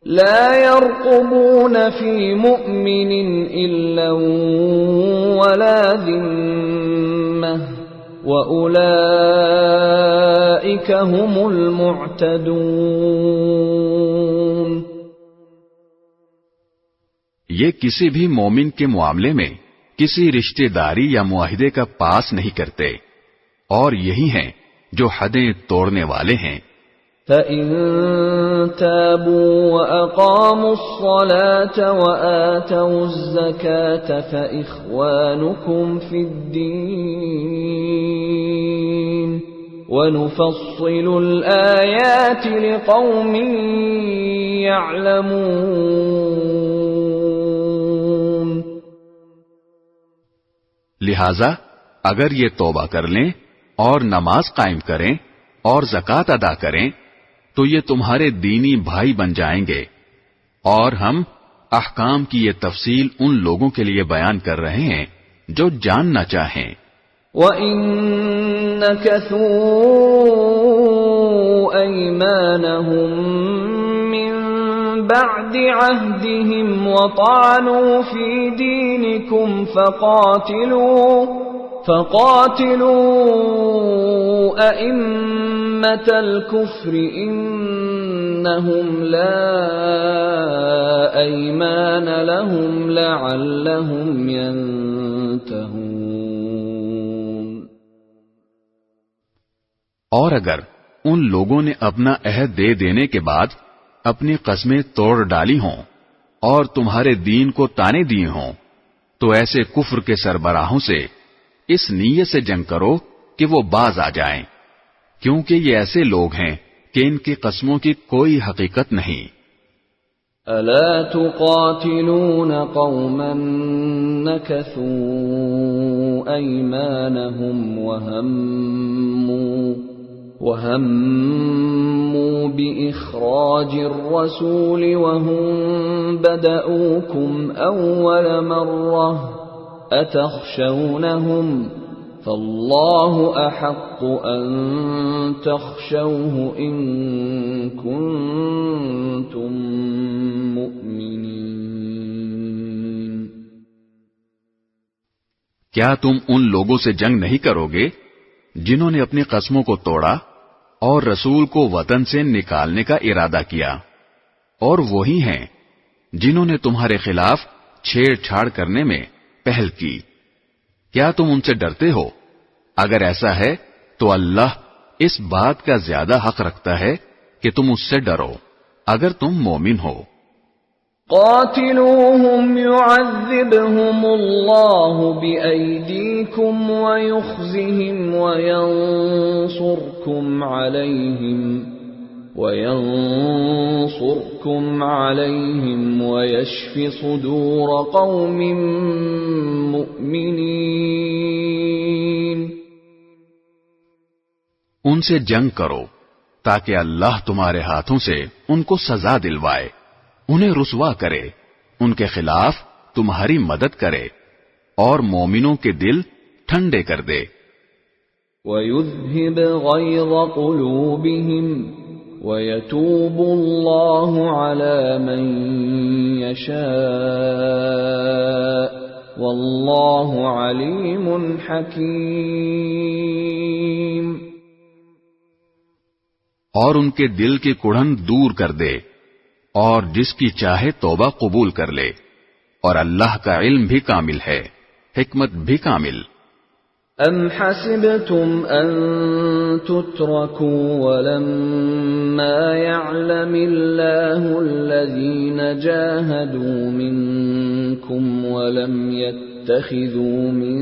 لا يرقبون في مؤمن إلا ولا ذمة وأولئك هم المعتدون۔ یہ کسی بھی مومن کے معاملے میں کسی رشتہ داری یا معاہدے کا پاس نہیں کرتے، اور یہی ہیں جو حدیں توڑنے والے ہیں۔ فَإِن تَابُوا وَأَقَامُوا الصَّلَاةَ وَآتَوُا الزَّكَاةَ فَإِخْوَانُكُمْ فِي الدِّينِ وَنُفَصِّلُ الْآيَاتِ لِقَوْمٍ يَعْلَمُونَ۔ لہذا اگر یہ توبہ کر لیں اور نماز قائم کریں اور زکوٰۃ ادا کریں تو یہ تمہارے دینی بھائی بن جائیں گے، اور ہم احکام کی یہ تفصیل ان لوگوں کے لیے بیان کر رہے ہیں جو جاننا چاہیں۔ وَإِن نَكَثُوا أَيْمَانَهُم مِّن بَعْدِ عَهْدِهِمْ وَطَعَنُوا فِي دِينِكُمْ فَقَاتِلُوا أَئِمَّةَ الْكُفْرِ إِنَّهُمْ لَا أَيْمَانَ لَهُمْ لَعَلَّهُمْ يَنْتَهُونَ۔ اور اگر ان لوگوں نے اپنا عہد دے دینے کے بعد اپنی قسمیں توڑ ڈالی ہوں اور تمہارے دین کو تانے دیے ہوں تو ایسے کفر کے سربراہوں سے اس نیت سے جنگ کرو کہ وہ باز آ جائیں، کیونکہ یہ ایسے لوگ ہیں کہ ان کی قسموں کی کوئی حقیقت نہیں۔ أَلَا تُقَاتِلُونَ قَوْمًا نَكَثُوا أَيْمَانَهُمْ وَهَمُّوا بِإِخْرَاجِ الرَّسُولِ وَهُمْ بَدَؤُوكُمْ أَوَّلَ مَرَّةٍ أَتَخْشَوْنَهُمْ فَاللَّهُ أَحَقُّ أَن تَخْشَوْهُ إِن كُنتُم مُّؤْمِنِينَ۔ کیا تم ان لوگوں سے جنگ نہیں کرو گے جنہوں نے اپنی قسموں کو توڑا اور رسول کو وطن سے نکالنے کا ارادہ کیا؟ اور وہی ہیں جنہوں نے تمہارے خلاف چھیڑ چھاڑ کرنے میں پہل کی. کیا تم ان سے ڈرتے ہو؟ اگر ایسا ہے تو اللہ اس بات کا زیادہ حق رکھتا ہے کہ تم اس سے ڈرو اگر تم مومن ہو. قاتلوهم يعذبهم الله بأيديكم ويخزهم وينصركم عليهم ويشف صدور قوم مؤمنين. ان سے جنگ کرو تاکہ اللہ تمہارے ہاتھوں سے ان کو سزا دلوائے، انہیں رسوا کرے، ان کے خلاف تمہاری مدد کرے اور مومنوں کے دل ٹھنڈے کر دے. وَيُذْهِبْ غَيْظَ قُلُوبِهِمْ وَيَتُوبُ اللَّهُ عَلَى مَن يَشَاءُ وَاللَّهُ عَلِيمٌ حَكِيمٌ. اور ان کے دل کی کڑھن دور کر دے اور جس کی چاہے توبہ قبول کر لے، اور اللہ کا علم بھی کامل ہے، حکمت بھی کامل. ام حسبتم ان تتركوا ولما يعلم الله الذين جاهدوا منكم ولم يتخذوا من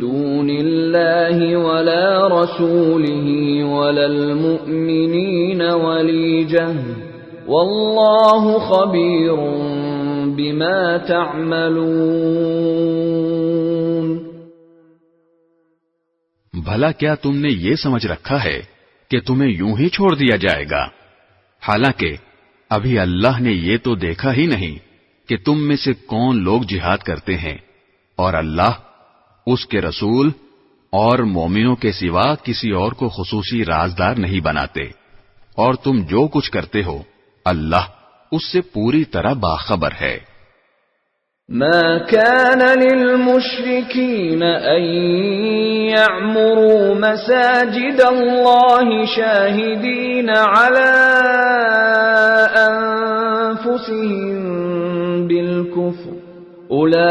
دون الله ولا رسوله ولا المؤمنين وليجة والله خبير بما تعملون. بھلا کیا تم نے یہ سمجھ رکھا ہے کہ تمہیں یوں ہی چھوڑ دیا جائے گا؟ حالانکہ ابھی اللہ نے یہ تو دیکھا ہی نہیں کہ تم میں سے کون لوگ جہاد کرتے ہیں، اور اللہ اس کے رسول اور مومنوں کے سوا کسی اور کو خصوصی رازدار نہیں بناتے، اور تم جو کچھ کرتے ہو اللہ اس سے پوری طرح باخبر ہے. ما كان للمشركين أن يعمروا مساجد الله شاهدين على أنفسهم بالكفر أولئك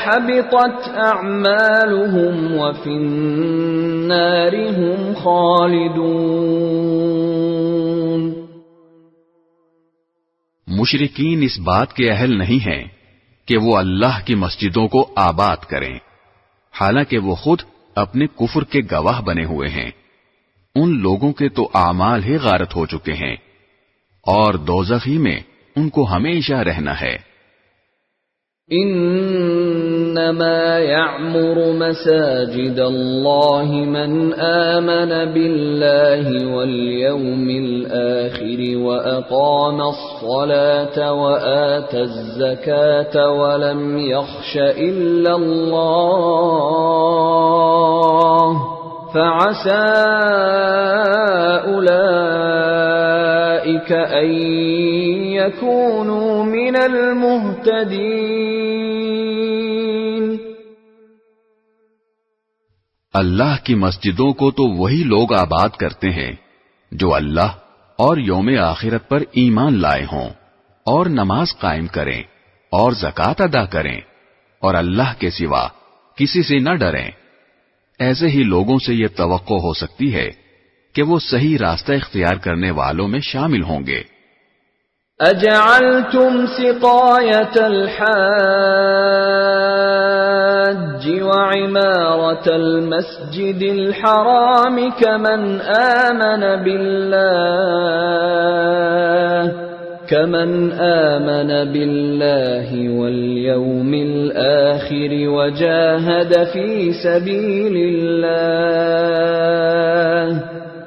حبطت أعمالهم وفي النار هم خالدون. مشرکین اس بات کے اہل نہیں ہیں کہ وہ اللہ کی مسجدوں کو آباد کریں، حالانکہ وہ خود اپنے کفر کے گواہ بنے ہوئے ہیں. ان لوگوں کے تو اعمال ہی غارت ہو چکے ہیں اور دوزخ ہی میں ان کو ہمیشہ رہنا ہے. انما يعمر مساجد الله من آمن بالله واليوم الآخر واقام الصلاة وآتى الزكاة ولم يخش الا الله فعسى أولئك أن يكونوا من المهتدين. اللہ کی مسجدوں کو تو وہی لوگ آباد کرتے ہیں جو اللہ اور یوم آخرت پر ایمان لائے ہوں اور نماز قائم کریں اور زکوٰۃ ادا کریں اور اللہ کے سوا کسی سے نہ ڈریں. ایسے ہی لوگوں سے یہ توقع ہو سکتی ہے کہ وہ صحیح راستہ اختیار کرنے والوں میں شامل ہوں گے. اجعلتم سقایت الحاج وعمارة المسجد الحرام كمن آمن بالله واليوم الآخر وجاهد في سبيل الله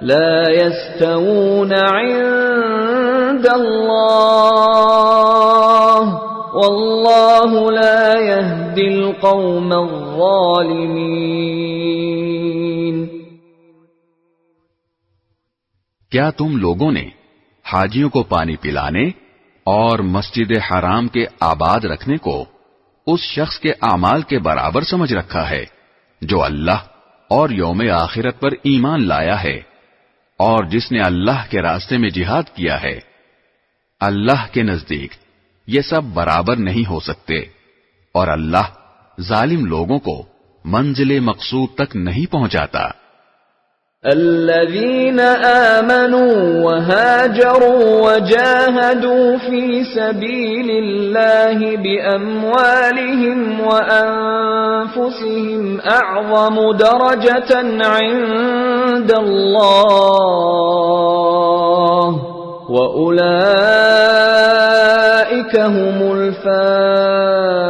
لا يستوون عند الله والله لا يهدي القوم الظالمين. کیا تم لوگوں نے حاجیوں کو پانی پلانے اور مسجد حرام کے آباد رکھنے کو اس شخص کے اعمال کے برابر سمجھ رکھا ہے جو اللہ اور یوم آخرت پر ایمان لایا ہے؟ اور جس نے اللہ کے راستے میں جہاد کیا ہے، اللہ کے نزدیک یہ سب برابر نہیں ہو سکتے، اور اللہ ظالم لوگوں کو منزل مقصود تک نہیں پہنچاتا۔ الذين آمنوا وهاجروا وجاهدوا في سبيل الله بأموالهم وأنفسهم أعظم درجة عند الله وأولئك هم الفائزون۔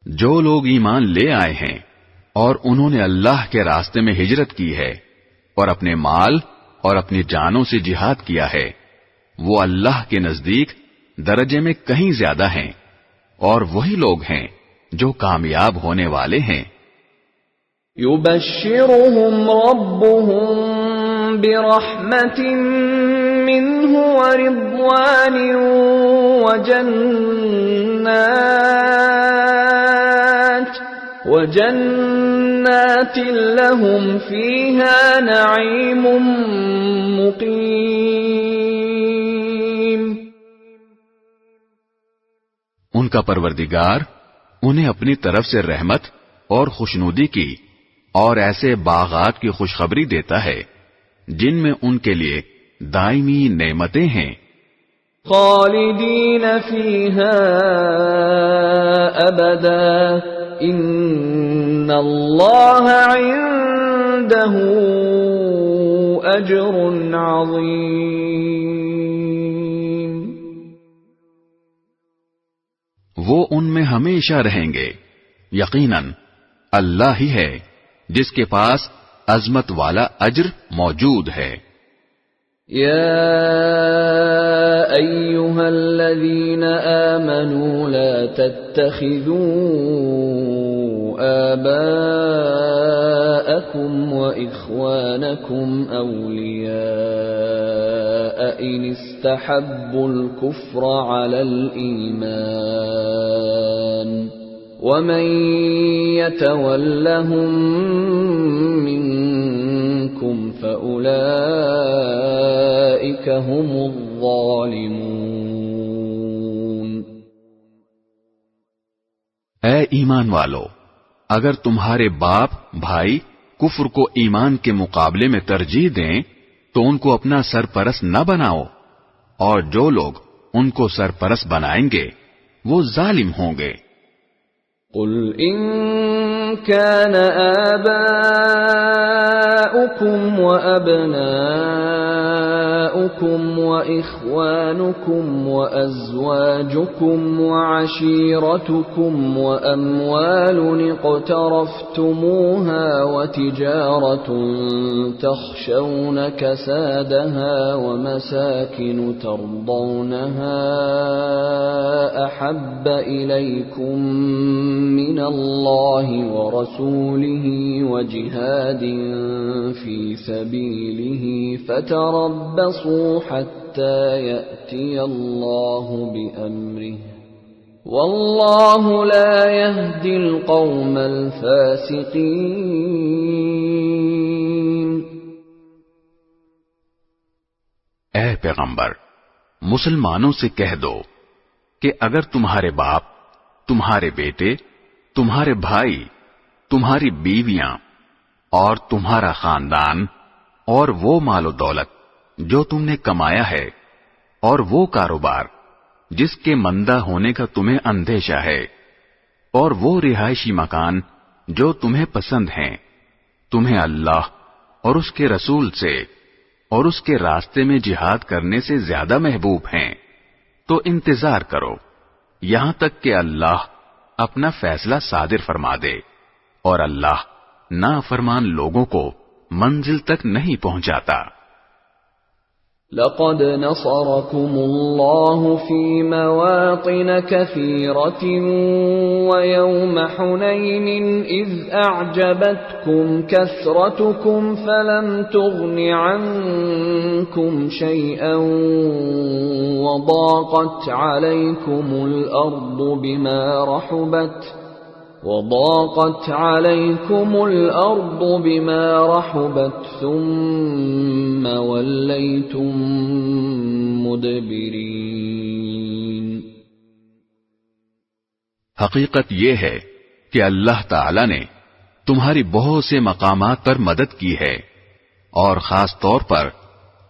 جو لوگ ایمان لے آئے ہیں اور انہوں نے اللہ کے راستے میں ہجرت کی ہے اور اپنے مال اور اپنی جانوں سے جہاد کیا ہے، وہ اللہ کے نزدیک درجے میں کہیں زیادہ ہیں، اور وہی لوگ ہیں جو کامیاب ہونے والے ہیں۔ يبشرهم ربهم برحمة منه ورضوان وجنات لهم فيها نعيم مقيم۔ ان کا پروردگار انہیں اپنی طرف سے رحمت اور خوشنودی کی اور ایسے باغات کی خوشخبری دیتا ہے جن میں ان کے لیے دائمی نعمتیں ہیں۔ خالدین فیہا ابدا ان اللہ عنده اجر عظیم۔ وہ ان میں ہمیشہ رہیں گے، یقیناً اللہ ہی ہے جس کے پاس عظمت والا اجر موجود ہے۔ یا ایھا الذین آمنوا لا تتخذوا آباءکم واخوانکم اولیاء ان استحبوا الكفر علی الایمان وَمَن يَتَوَلَّهُم مِّنكُمْ فَأُولَئِكَ هُمُ الظَّالِمُونَ۔ اے ایمان والو، اگر تمہارے باپ بھائی کفر کو ایمان کے مقابلے میں ترجیح دیں تو ان کو اپنا سرپرست نہ بناؤ، اور جو لوگ ان کو سرپرست بنائیں گے وہ ظالم ہوں گے۔ قل ان كان آباؤكم وأبناؤكم وإخوانكم وأزواجكم وعشيرتكم وأموال اقترفتموها وتجارة تخشون كسادها ومساكن ترضونها أحب إليكم من الله ورسوله وجهاد في سبيله فتربصوا حتى يأتي الله بأمره والله لا يهدي القوم الفاسقين۔ اے پیغمبر، مسلمانوں سے کہہ دو کہ اگر تمہارے باپ، تمہارے بیٹے، تمہارے بھائی، تمہاری بیویاں اور تمہارا خاندان اور وہ مال و دولت جو تم نے کمایا ہے اور وہ کاروبار جس کے مندہ ہونے کا تمہیں اندیشہ ہے اور وہ رہائشی مکان جو تمہیں پسند ہیں، تمہیں اللہ اور اس کے رسول سے اور اس کے راستے میں جہاد کرنے سے زیادہ محبوب ہیں، تو انتظار کرو یہاں تک کہ اللہ اپنا فیصلہ صادر فرما دے، اور اللہ نافرمان لوگوں کو منزل تک نہیں پہنچاتا۔ لقد نصركم الله في مواطن كثيرة ويوم حنين إذ أعجبتكم كثرتكم فلم تغن عنكم شيئا وضاقت عليكم الأرض بما رحبت وضاقت عليكم الأرض بما رحبت ثم وليتم مدبرين. حقیقت یہ ہے کہ اللہ تعالی نے تمہاری بہت سے مقامات پر مدد کی ہے، اور خاص طور پر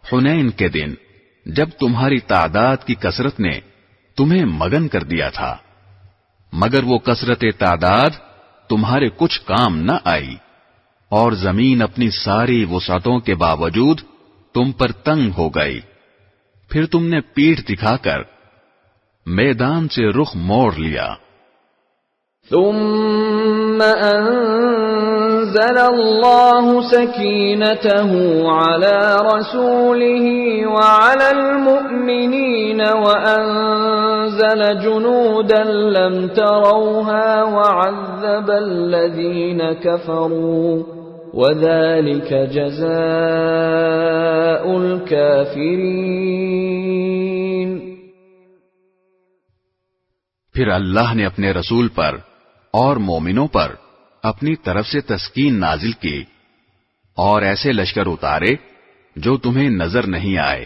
حنین کے دن جب تمہاری تعداد کی کثرت نے تمہیں مگن کر دیا تھا، مگر وہ کثرت تعداد تمہارے کچھ کام نہ آئی، اور زمین اپنی ساری وسعتوں کے باوجود تم پر تنگ ہو گئی. پھر تم نے پیٹھ دکھا کر میدان سے رخ موڑ لیا. ثم أنزل الله سكينته على رسوله وعلى المؤمنين وأنزل جنودا لم تروها وعذب الذين كفروا وذلك جزاء الكافرين. پھر اللہ نے اپنے رسول پر اور مومنوں پر اپنی طرف سے تسکین نازل کی، اور ایسے لشکر اتارے جو تمہیں نظر نہیں آئے،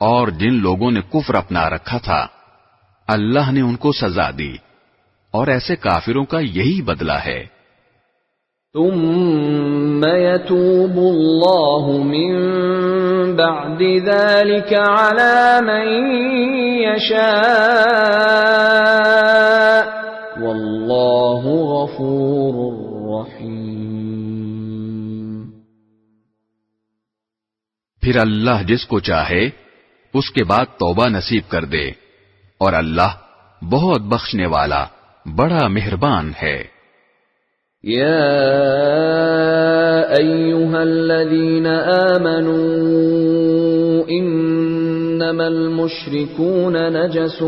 اور جن لوگوں نے کفر اپنا رکھا تھا اللہ نے ان کو سزا دی، اور ایسے کافروں کا یہی بدلہ ہے. ثم يتوب الله من بعد ذلك على من يشاء والله غفور رحيم. پھر اللہ جس کو چاہے اس کے بعد توبہ نصیب کر دے، اور اللہ بہت بخشنے والا بڑا مہربان ہے. يا أيها الذين آمنوا إنما المشركون نجس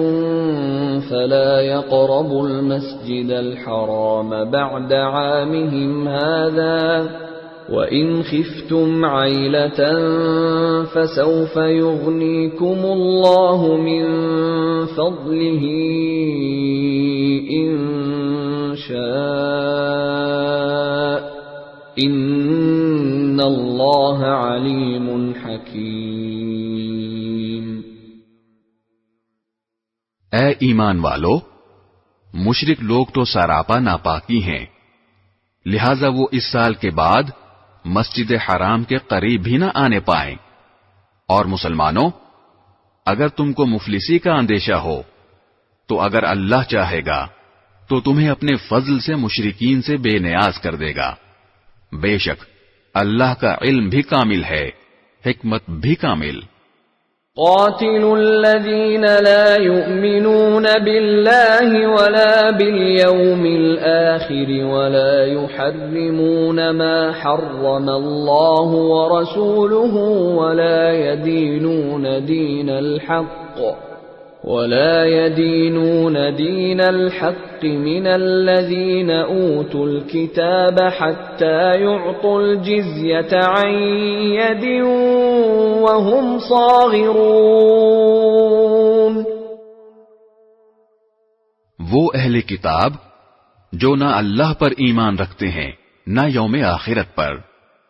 فلا يقربوا المسجد الحرام بعد عامهم هذا وإن خفتم عيلة فسوف يغنيكم الله من فضله إن شاء ان اللہ علیم حکیم. اے ایمان والو، مشرک لوگ تو سراپا ناپاکی ہیں، لہذا وہ اس سال کے بعد مسجد حرام کے قریب بھی نہ آنے پائیں. اور مسلمانوں، اگر تم کو مفلسی کا اندیشہ ہو تو اگر اللہ چاہے گا تو تمہیں اپنے فضل سے مشرکین سے بے نیاز کر دے گا. بے شک اللہ کا علم بھی کامل ہے، حکمت بھی کامل. قاتلوا الذين لا يؤمنون بالله ولا باليوم الآخر ولا يحرمون ما حرم الله ورسوله ولا يدينون دين الحق من الذين أوتوا الكتاب حتى يعطوا الجزية عن يد وهم صاغرون. وہ اہل کتاب جو نہ اللہ پر ایمان رکھتے ہیں نہ یوم آخرت پر،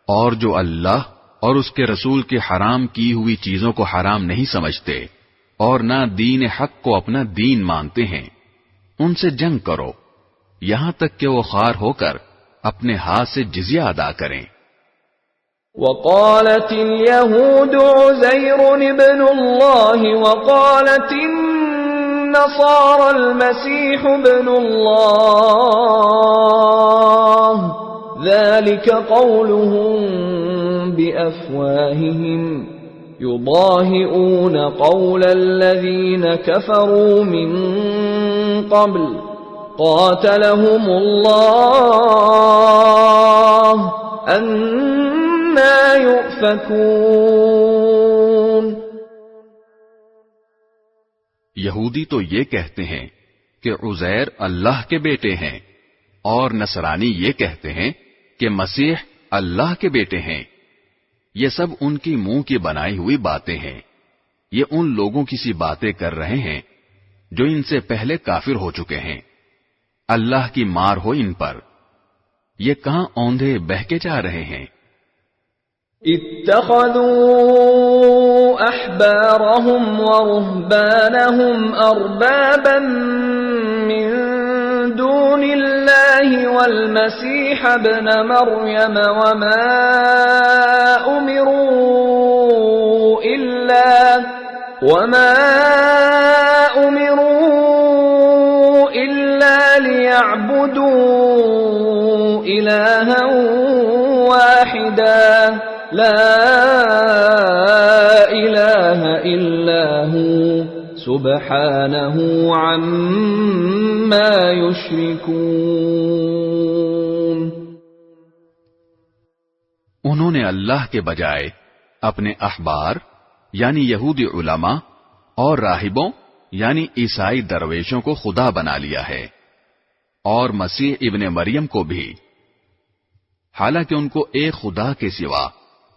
اور جو اللہ اور اس کے رسول کے حرام کی ہوئی چیزوں کو حرام نہیں سمجھتے اور نہ دین حق کو اپنا دین مانتے ہیں، ان سے جنگ کرو یہاں تک کہ وہ خوار ہو کر اپنے ہاتھ سے جزیہ ادا کریں. وقالت اليهود عزير ابن الله وقالت النصارى المسيح ابن الله ذلك قولهم بأفواههم يضاهئون قول الذين كفروا من قبل قاتلهم الله أنى يؤفكون. یہودی تو یہ کہتے ہیں کہ عزیر اللہ کے بیٹے ہیں، اور نصرانی یہ کہتے ہیں کہ مسیح اللہ کے بیٹے ہیں. یہ سب ان کی منہ کی بنائی ہوئی باتیں ہیں. یہ ان لوگوں کی سی باتیں کر رہے ہیں جو ان سے پہلے کافر ہو چکے ہیں. اللہ کی مار ہو ان پر، یہ کہاں اوندھے بہہ کے جا رہے ہیں؟ اتخذوا احبارهم ورهبانهم اربابا من دون الله والمسيح ابن مريم وما امروا الا ليعبدوا الها واحدا لا الہ الا هو سبحانہ عما یشرکون۔ انہوں نے اللہ کے بجائے اپنے احبار یعنی یہودی علماء اور راہبوں یعنی عیسائی درویشوں کو خدا بنا لیا ہے، اور مسیح ابن مریم کو بھی، حالانکہ ان کو ایک خدا کے سوا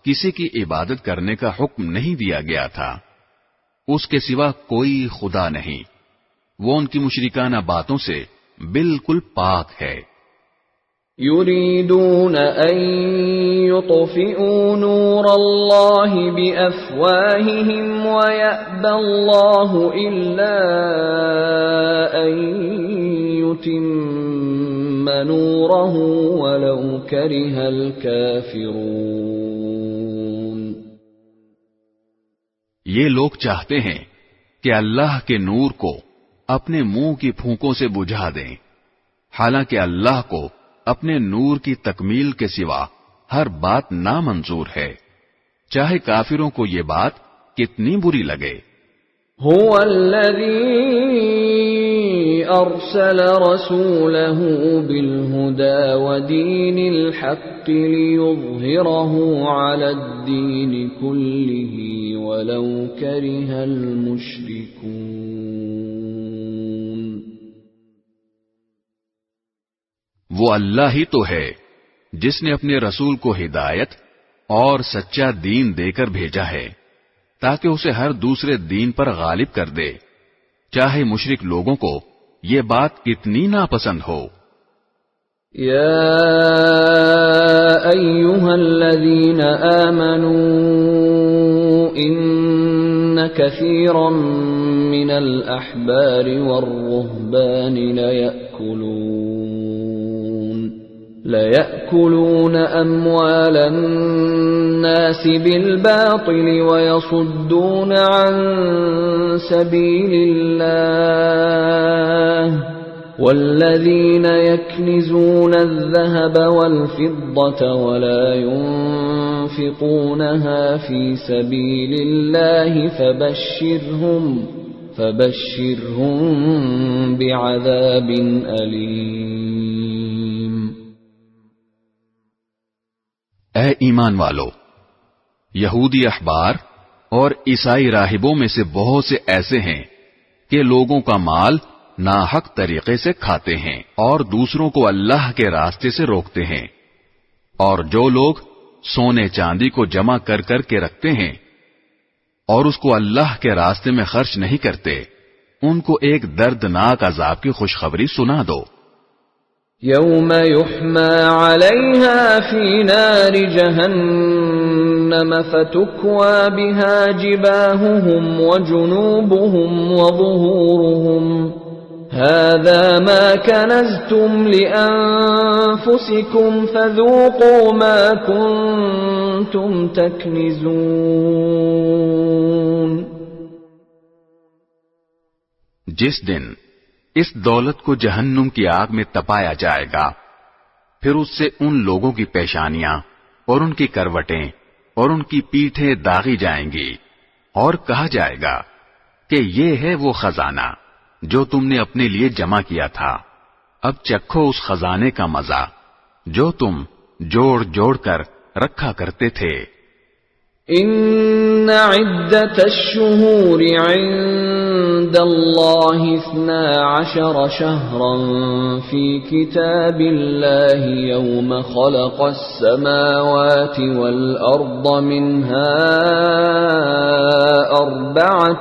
کسی کی عبادت کرنے کا حکم نہیں دیا گیا تھا، اس کے سوا کوئی خدا نہیں، وہ ان کی مشرکانہ باتوں سے بالکل پاک ہے۔ یریدون ان یطفئوا نور اللہ بافواہہم ویأبی اللہ الا ان یتم نورہ ولو کرہ الکافرون۔ یہ لوگ چاہتے ہیں کہ اللہ کے نور کو اپنے منہ کی پھونکوں سے بجھا دیں، حالانکہ اللہ کو اپنے نور کی تکمیل کے سوا ہر بات نامنظور ہے، چاہے کافروں کو یہ بات کتنی بری لگے۔ هو الذی ارسل رسولہ بالہدى ودین الحق لیظہرہ علی الدین کلہ ولو کرہ المشرکون۔ وہ اللہ ہی تو ہے جس نے اپنے رسول کو ہدایت اور سچا دین دے کر بھیجا ہے تاکہ اسے ہر دوسرے دین پر غالب کر دے، چاہے مشرک لوگوں کو یہ بات کتنی ناپسند ہو۔ یا ایھا الذین آمنوا ان کثیرا من الاحبار والرہبان لَيَأْكُلُونَ أَمْوَالَ النَّاسِ بِالْبَاطِلِ وَيَصُدُّونَ عَن سَبِيلِ اللَّهِ وَالَّذِينَ يَكْنِزُونَ الذَّهَبَ وَالْفِضَّةَ وَلَا يُنْفِقُونَهَا فِي سَبِيلِ اللَّهِ فَبَشِّرْهُم بِعَذَابٍ أَلِيمٍ۔ اے ایمان والو، یہودی احبار اور عیسائی راہبوں میں سے بہت سے ایسے ہیں کہ لوگوں کا مال ناحق طریقے سے کھاتے ہیں اور دوسروں کو اللہ کے راستے سے روکتے ہیں، اور جو لوگ سونے چاندی کو جمع کر کر کے رکھتے ہیں اور اس کو اللہ کے راستے میں خرچ نہیں کرتے، ان کو ایک دردناک عذاب کی خوشخبری سنا دو۔ یوم یحمى علیہا فی نار جہنم فتکوى بها جباہهم وجنوبهم وظہورهم هذا ما کنزتم لأنفسکم فذوقوا ما کنتم تکنزون۔ جس دن اس دولت کو جہنم کی آگ میں تپایا جائے گا، پھر اس سے ان لوگوں کی پیشانیاں اور ان کی کروٹیں اور ان کی پیٹھیں داغی جائیں گی، اور کہا جائے گا کہ یہ ہے وہ خزانہ جو تم نے اپنے لیے جمع کیا تھا، اب چکھو اس خزانے کا مزہ جو تم جوڑ جوڑ کر رکھا کرتے تھے۔ ان عدت الشہور عند اللہ 12 شہرا فی کتاب اللہ یوم خلق السماوات والارض منها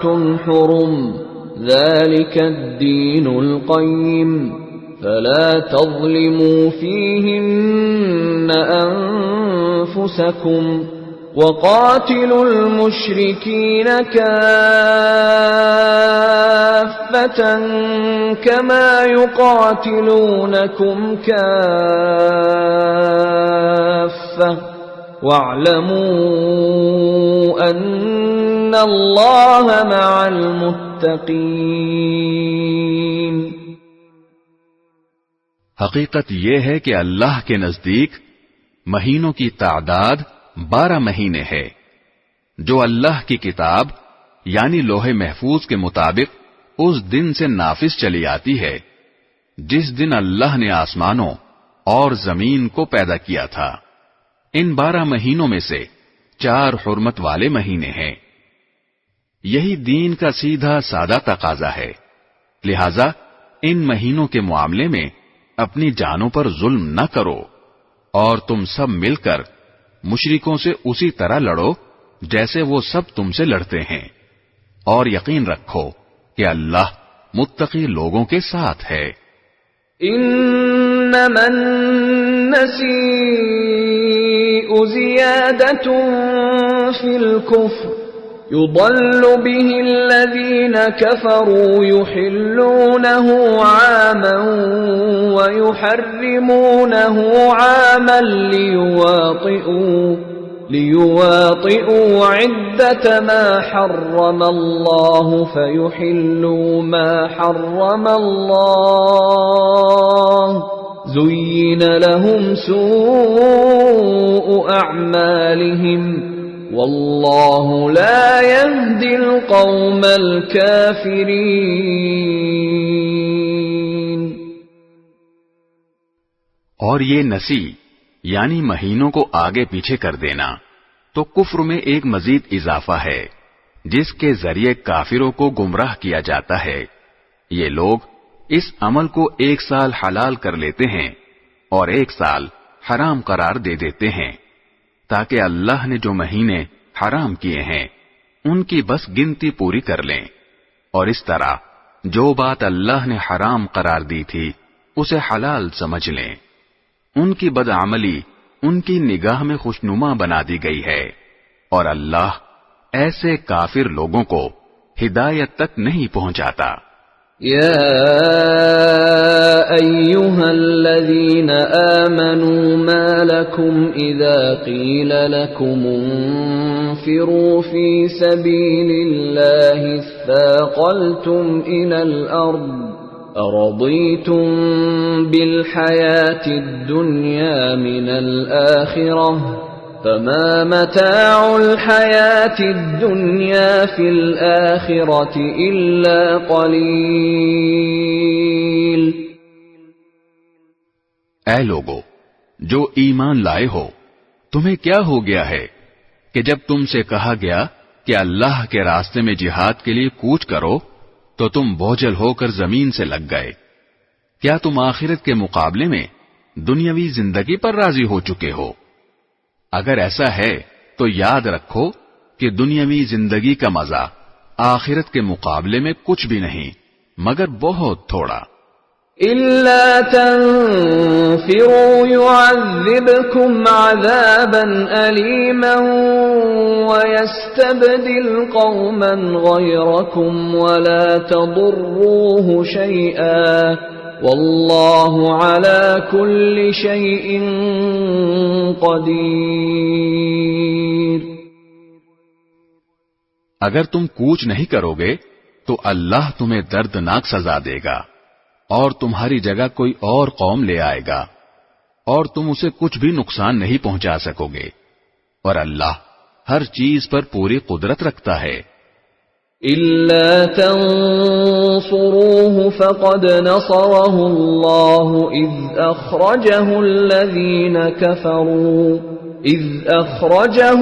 4 حرم ذلك الدین القیم فلا تظلموا فيهن أنفسكم وقاتلوا المشركين كافة كما يقاتلونكم كافة واعلموا أن الله مع المتقين. حقیقت یہ ہے کہ اللہ کے نزدیک مہینوں کی تعداد 12 مہینے ہے، جو اللہ کی کتاب یعنی لوح محفوظ کے مطابق اس دن سے نافذ چلی آتی ہے جس دن اللہ نے آسمانوں اور زمین کو پیدا کیا تھا. ان 12 مہینوں میں سے 4 حرمت والے مہینے ہیں. یہی دین کا سیدھا سادہ تقاضا ہے. لہذا ان مہینوں کے معاملے میں اپنی جانوں پر ظلم نہ کرو اور تم سب مل کر مشرکوں سے اسی طرح لڑو جیسے وہ سب تم سے لڑتے ہیں، اور یقین رکھو کہ اللہ متقی لوگوں کے ساتھ ہے. انما النسیء زیادۃ فی الکفر يضل به الذين كفروا يحلونه عاما ويحرمونه عاما ليواطئوا عدة ما حرم الله فيحلوا ما حرم الله زين لهم سوء أعمالهم واللہ لا يهدی القوم الکافرین. اور یہ نسی یعنی مہینوں کو آگے پیچھے کر دینا تو کفر میں ایک مزید اضافہ ہے جس کے ذریعے کافروں کو گمراہ کیا جاتا ہے. یہ لوگ اس عمل کو 1 سال حلال کر لیتے ہیں اور 1 سال حرام قرار دے دیتے ہیں تاکہ اللہ نے جو مہینے حرام کیے ہیں ان کی بس گنتی پوری کر لیں، اور اس طرح جو بات اللہ نے حرام قرار دی تھی اسے حلال سمجھ لیں. ان کی بدعملی ان کی نگاہ میں خوشنما بنا دی گئی ہے، اور اللہ ایسے کافر لوگوں کو ہدایت تک نہیں پہنچاتا. يا أيها الذين آمنوا ما لكم إذا قيل لكم انفروا في سبيل الله اثاقلتم إلى الأرض أرضيتم بالحياة الدنيا من الآخرة فما متاع الحياة الدنيا في الآخرة إلا قليل. اے لوگو جو ایمان لائے ہو، تمہیں کیا ہو گیا ہے کہ جب تم سے کہا گیا کہ اللہ کے راستے میں جہاد کے لیے کوچ کرو تو تم بوجھل ہو کر زمین سے لگ گئے؟ کیا تم آخرت کے مقابلے میں دنیاوی زندگی پر راضی ہو چکے ہو؟ اگر ایسا ہے تو یاد رکھو کہ دنیاوی زندگی کا مزہ آخرت کے مقابلے میں کچھ بھی نہیں مگر بہت تھوڑا. إِلَّا تَنفِرُوا يُعَذِّبْكُمْ عَذَابًا أَلِيمًا وَيَسْتَبْدِلْ قَوْمًا غَيْرَكُمْ وَلَا تَضُرُّوهُ شَيْئًا وَاللَّهُ عَلَى كُلِّ شَيْءٍ قَدِيرٌ. اگر تم کوچ نہیں کرو گے تو اللہ تمہیں دردناک سزا دے گا اور تمہاری جگہ کوئی اور قوم لے آئے گا اور تم اسے کچھ بھی نقصان نہیں پہنچا سکو گے، اور اللہ ہر چیز پر پوری قدرت رکھتا ہے. إِلَّا تَنصُرُوهُ فَقَدْ نَصَرَهُ اللَّهُ إِذْ أَخْرَجَهُ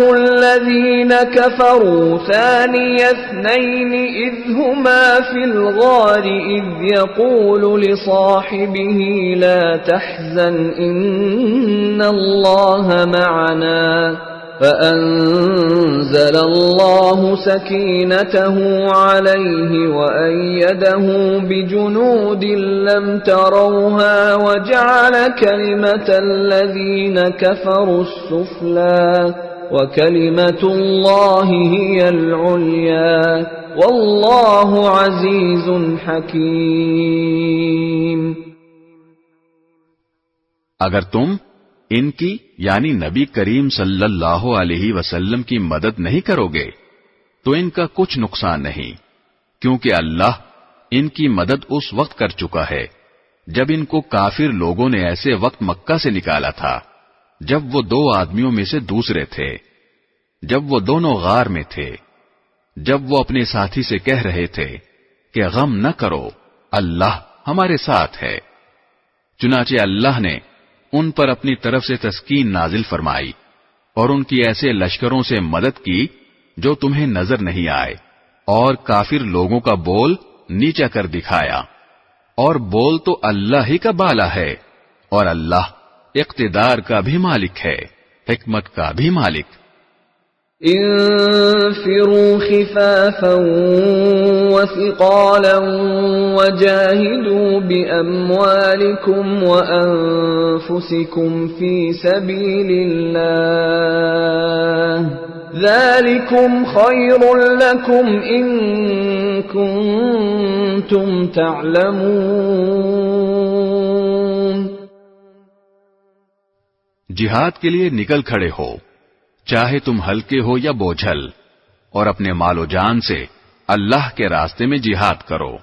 الَّذِينَ كَفَرُوا ثَانِيَ اثْنَيْنِ إِذْ هُمَا فِي الْغَارِ إِذْ يَقُولُ لِصَاحِبِهِ لَا تَحْزَنْ إِنَّ اللَّهَ مَعَنَا فأنزل الله سكينته عليه وأيده بجنود لم تروها وجعل كلمة الذين كفروا السفلى وكلمة الله هي العليا والله عزيز حكيم. اگر تم ان کی یعنی نبی کریم صلی اللہ علیہ وسلم کی مدد نہیں کرو گے تو ان کا کچھ نقصان نہیں، کیونکہ اللہ ان کی مدد اس وقت کر چکا ہے جب ان کو کافر لوگوں نے ایسے وقت مکہ سے نکالا تھا جب وہ دو آدمیوں میں سے دوسرے تھے، جب وہ دونوں غار میں تھے، جب وہ اپنے ساتھی سے کہہ رہے تھے کہ غم نہ کرو، اللہ ہمارے ساتھ ہے، چنانچہ اللہ نے ان پر اپنی طرف سے تسکین نازل فرمائی اور ان کی ایسے لشکروں سے مدد کی جو تمہیں نظر نہیں آئے، اور کافر لوگوں کا بول نیچا کر دکھایا، اور بول تو اللہ ہی کا بالا ہے، اور اللہ اقتدار کا بھی مالک ہے، حکمت کا بھی مالک. انفروا خفافا وثقالا وجاهدوا بأموالكم وأنفسكم في سبيل الله ذلكم خير لكم إن كنتم تعلمون. جہاد کے لیے نکل کھڑے ہو، چاہے تم ہلکے ہو یا بوجھل، اور اپنے مال و جان سے اللہ کے راستے میں جہاد کرو.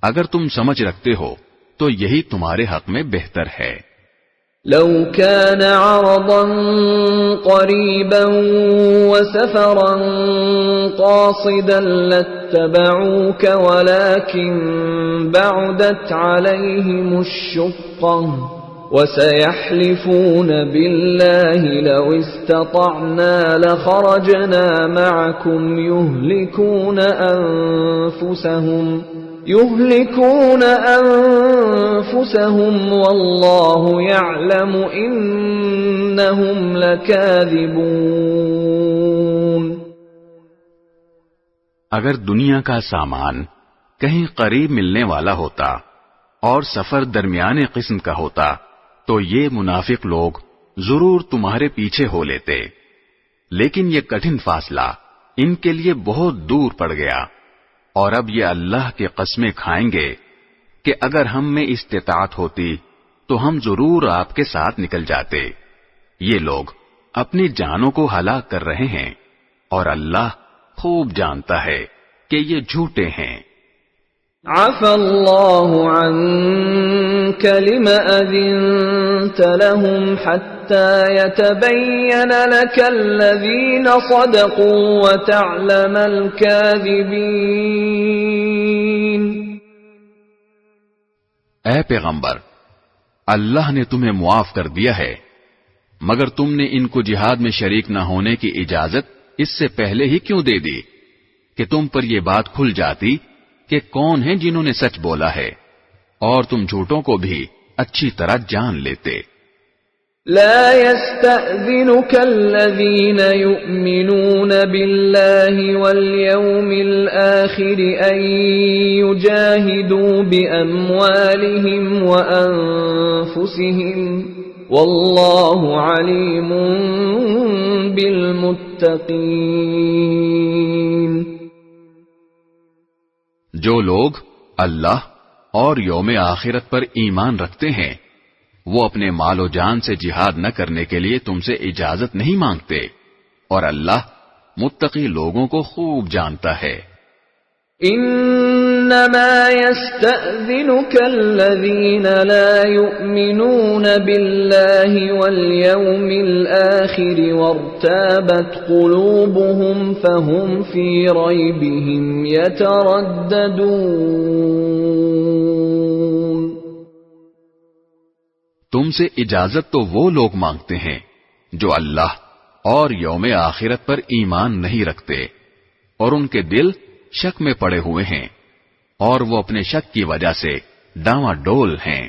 اگر تم سمجھ رکھتے ہو تو یہی تمہارے حق میں بہتر ہے. لو كان عرضا قريبا وسفرا قاصدا لاتبعوك ولكن بعدت عليهم الشقة وَسَيَحْلِفُونَ بِاللَّهِ لَوِ اسْتَطَعْنَا لَخَرَجْنَا مَعَكُمْ يُهْلِكُونَ أَنفُسَهُمْ وَاللَّهُ يَعْلَمُ إِنَّهُمْ لَكَاذِبُونَ. اگر دنیا کا سامان کہیں قریب ملنے والا ہوتا اور سفر درمیانے قسم کا ہوتا تو یہ منافق لوگ ضرور تمہارے پیچھے ہو لیتے، لیکن یہ کٹھن فاصلہ ان کے لیے بہت دور پڑ گیا، اور اب یہ اللہ کی قسمیں کھائیں گے کہ اگر ہم میں استطاعت ہوتی تو ہم ضرور آپ کے ساتھ نکل جاتے. یہ لوگ اپنی جانوں کو ہلاک کر رہے ہیں اور اللہ خوب جانتا ہے کہ یہ جھوٹے ہیں. عفا اللہ عنك لم أذنت لهم حتى يتبين لك الذين صدقوا وتعلم الكاذبين. اے پیغمبر، اللہ نے تمہیں معاف کر دیا ہے، مگر تم نے ان کو جہاد میں شریک نہ ہونے کی اجازت اس سے پہلے ہی کیوں دے دی کہ تم پر یہ بات کھل جاتی کہ کون ہیں جنہوں نے سچ بولا ہے، اور تم جھوٹوں کو بھی اچھی طرح جان لیتے. لا يستأذنك الذين يؤمنون بالله واليوم الآخر أن يجاهدوا بأموالهم وأنفسهم والله عليم بالمتقين. جو لوگ اللہ اور یوم آخرت پر ایمان رکھتے ہیں وہ اپنے مال و جان سے جہاد نہ کرنے کے لیے تم سے اجازت نہیں مانگتے، اور اللہ متقی لوگوں کو خوب جانتا ہے. انما يستأذنك الذين لا يؤمنون بالله واليوم الآخر وارتابت قلوبهم فهم في ريبهم يترددون. تم سے اجازت تو وہ لوگ مانگتے ہیں جو اللہ اور یوم آخرت پر ایمان نہیں رکھتے اور ان کے دل شک میں پڑے ہوئے ہیں اور وہ اپنے شک کی وجہ سے ڈاواں ڈول ہیں.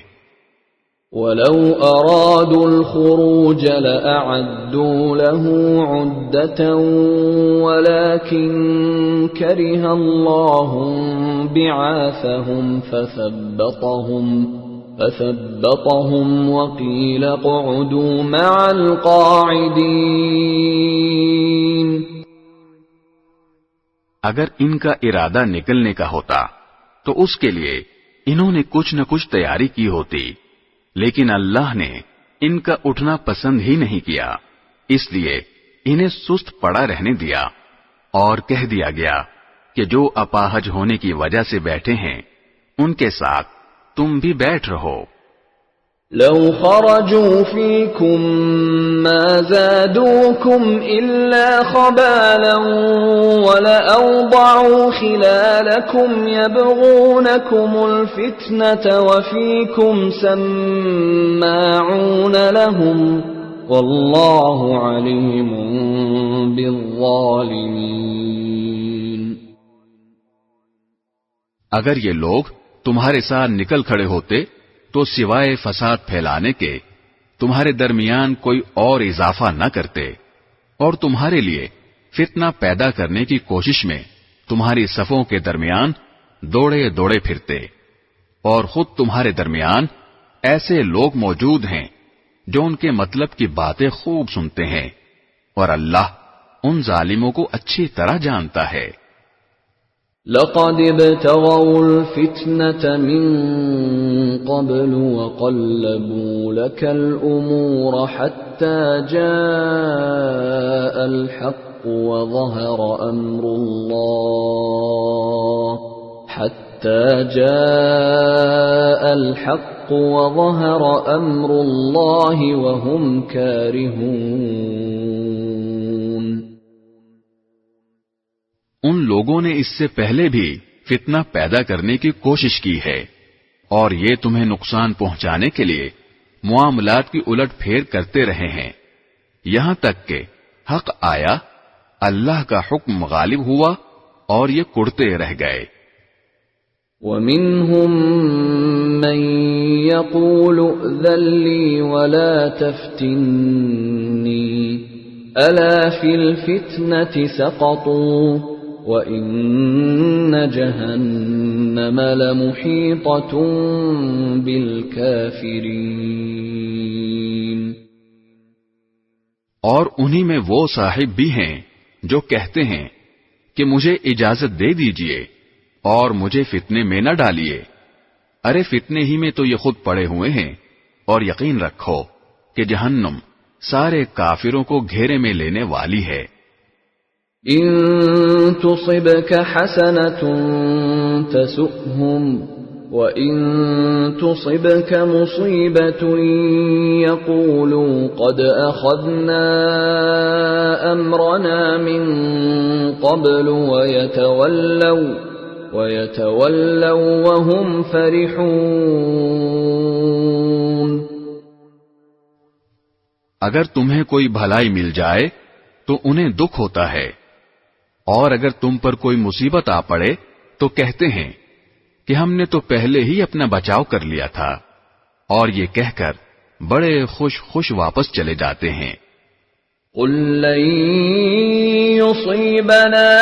وَلَوْ أَرَادُوا الْخُرُوجَ لَأَعَدُّوا لَهُ عُدَّةً وَلَكِنْ كَرِهَ اللَّهُ بِعَاثَهُمْ فَثَبَّطَهُمْ وَقِيلَ اقْعُدُوا مَعَ الْقَاعِدِينَ۔ اگر ان کا ارادہ نکلنے کا ہوتا تو اس کے لیے انہوں نے کچھ نہ کچھ تیاری کی ہوتی، لیکن اللہ نے ان کا اٹھنا پسند ہی نہیں کیا، اس لیے انہیں سست پڑا رہنے دیا اور کہہ دیا گیا کہ جو اپاہج ہونے کی وجہ سے بیٹھے ہیں ان کے ساتھ تم بھی بیٹھ رہو۔ لو خرجوا فيكم ما زادوكم إلا خبالا ولأوضعوا خلالكم يبغونكم الفتنة وفيكم سماعون لهم والله عليم بالظالمين۔ اگر یہ لوگ تمہارے ساتھ نکل کھڑے ہوتے تو سوائے فساد پھیلانے کے تمہارے درمیان کوئی اور اضافہ نہ کرتے، اور تمہارے لیے فتنہ پیدا کرنے کی کوشش میں تمہاری صفوں کے درمیان دوڑے دوڑے پھرتے، اور خود تمہارے درمیان ایسے لوگ موجود ہیں جو ان کے مطلب کی باتیں خوب سنتے ہیں، اور اللہ ان ظالموں کو اچھی طرح جانتا ہے۔ لقد ابتغوا الفتنة من قبل وقلبوا لك الأمور حتى جاء الحق وظهر أمر الله وهم كارهون۔ ان لوگوں نے اس سے پہلے بھی فتنہ پیدا کرنے کی کوشش کی ہے، اور یہ تمہیں نقصان پہنچانے کے لیے معاملات کی الٹ پھیر کرتے رہے ہیں، یہاں تک کہ حق آیا، اللہ کا حکم غالب ہوا اور یہ کڑتے رہ گئے۔ وَمِنْهُمْ مَنْ يَقُولُ ائْذَنْ لِي وَلَا تَفْتِنِّي أَلَا فِي الْفِتْنَةِ سَقَطُوا وَإِنَّ جَهَنَّمَ لَمُحِيطَةٌ بِالْكَافِرِينَ۔ اور انہی میں وہ صاحب بھی ہیں جو کہتے ہیں کہ مجھے اجازت دے دیجئے اور مجھے فتنے میں نہ ڈالیے، ارے فتنے ہی میں تو یہ خود پڑے ہوئے ہیں، اور یقین رکھو کہ جہنم سارے کافروں کو گھیرے میں لینے والی ہے۔ ان تصبك حسنة تسؤهم وَإِن تُصِبْكَ مُصِيبَةٌ يَقُولُوا قَدْ أَخَذْنَا أَمْرَنَا مِنْ قَبْلُ وَيَتَوَلَّوْا وَهُمْ فَرِحُونَ۔ اگر تمہیں کوئی بھلائی مل جائے تو انہیں دکھ ہوتا ہے، اور اگر تم پر کوئی مصیبت آ پڑے تو کہتے ہیں کہ ہم نے تو پہلے ہی اپنا بچاؤ کر لیا تھا، اور یہ کہہ کر بڑے خوش واپس چلے جاتے ہیں۔ قُل لَّن يُصِيبَنَا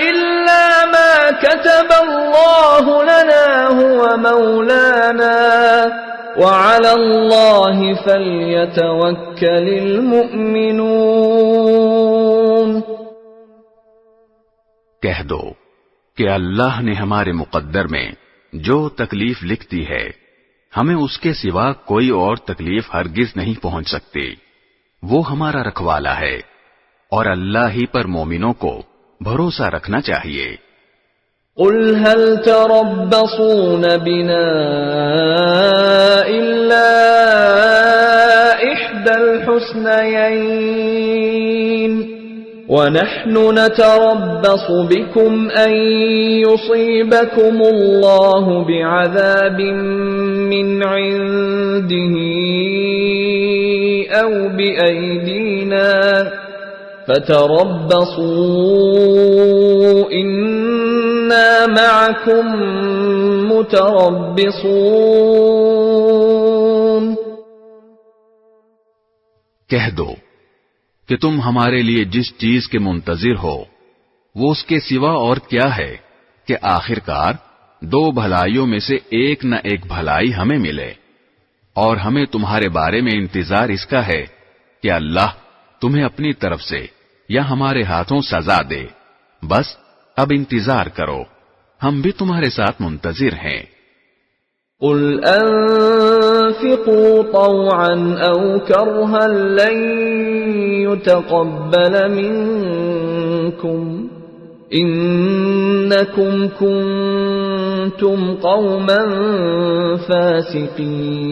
إِلَّا مَا كَتَبَ اللَّهُ لَنَا هُوَ مَوْلَانَا وَعَلَى اللَّهِ فَلْيَتَوَكَّلِ الْمُؤْمِنُونَ۔ کہہ دو کہ اللہ نے ہمارے مقدر میں جو تکلیف لکھ دی ہے، ہمیں اس کے سوا کوئی اور تکلیف ہرگز نہیں پہنچ سکتی، وہ ہمارا رکھوالا ہے، اور اللہ ہی پر مومنوں کو بھروسہ رکھنا چاہیے۔ قُلْ هَلْ تَرَبَّصُونَ بِنَا إِلَّا إِحْدَى الْحُسْنَيَيْنِ وَنَحْنُ نَتَرَبَّصُ بِكُمْ أَن يُصِيبَكُمُ اللَّهُ بِعَذَابٍ مِّنْ عِندِهِ أَوْ بِأَيْدِينَا، فَتَرَبَّصُوا إِنَّا معكم متربصون. کہہ دو کہ تم ہمارے لیے جس چیز کے منتظر ہو وہ اس کے سوا اور کیا ہے کہ آخرکار دو بھلائیوں میں سے ایک نہ ایک بھلائی ہمیں ملے، اور ہمیں تمہارے بارے میں انتظار اس کا ہے کہ اللہ تمہیں اپنی طرف سے یا ہمارے ہاتھوں سزا دے. بس اب انتظار کرو، ہم بھی تمہارے ساتھ منتظر ہیں. قل انفقوا طوعا او کرها لن يتقبل منكم انکم کنتم قوما فاسقین.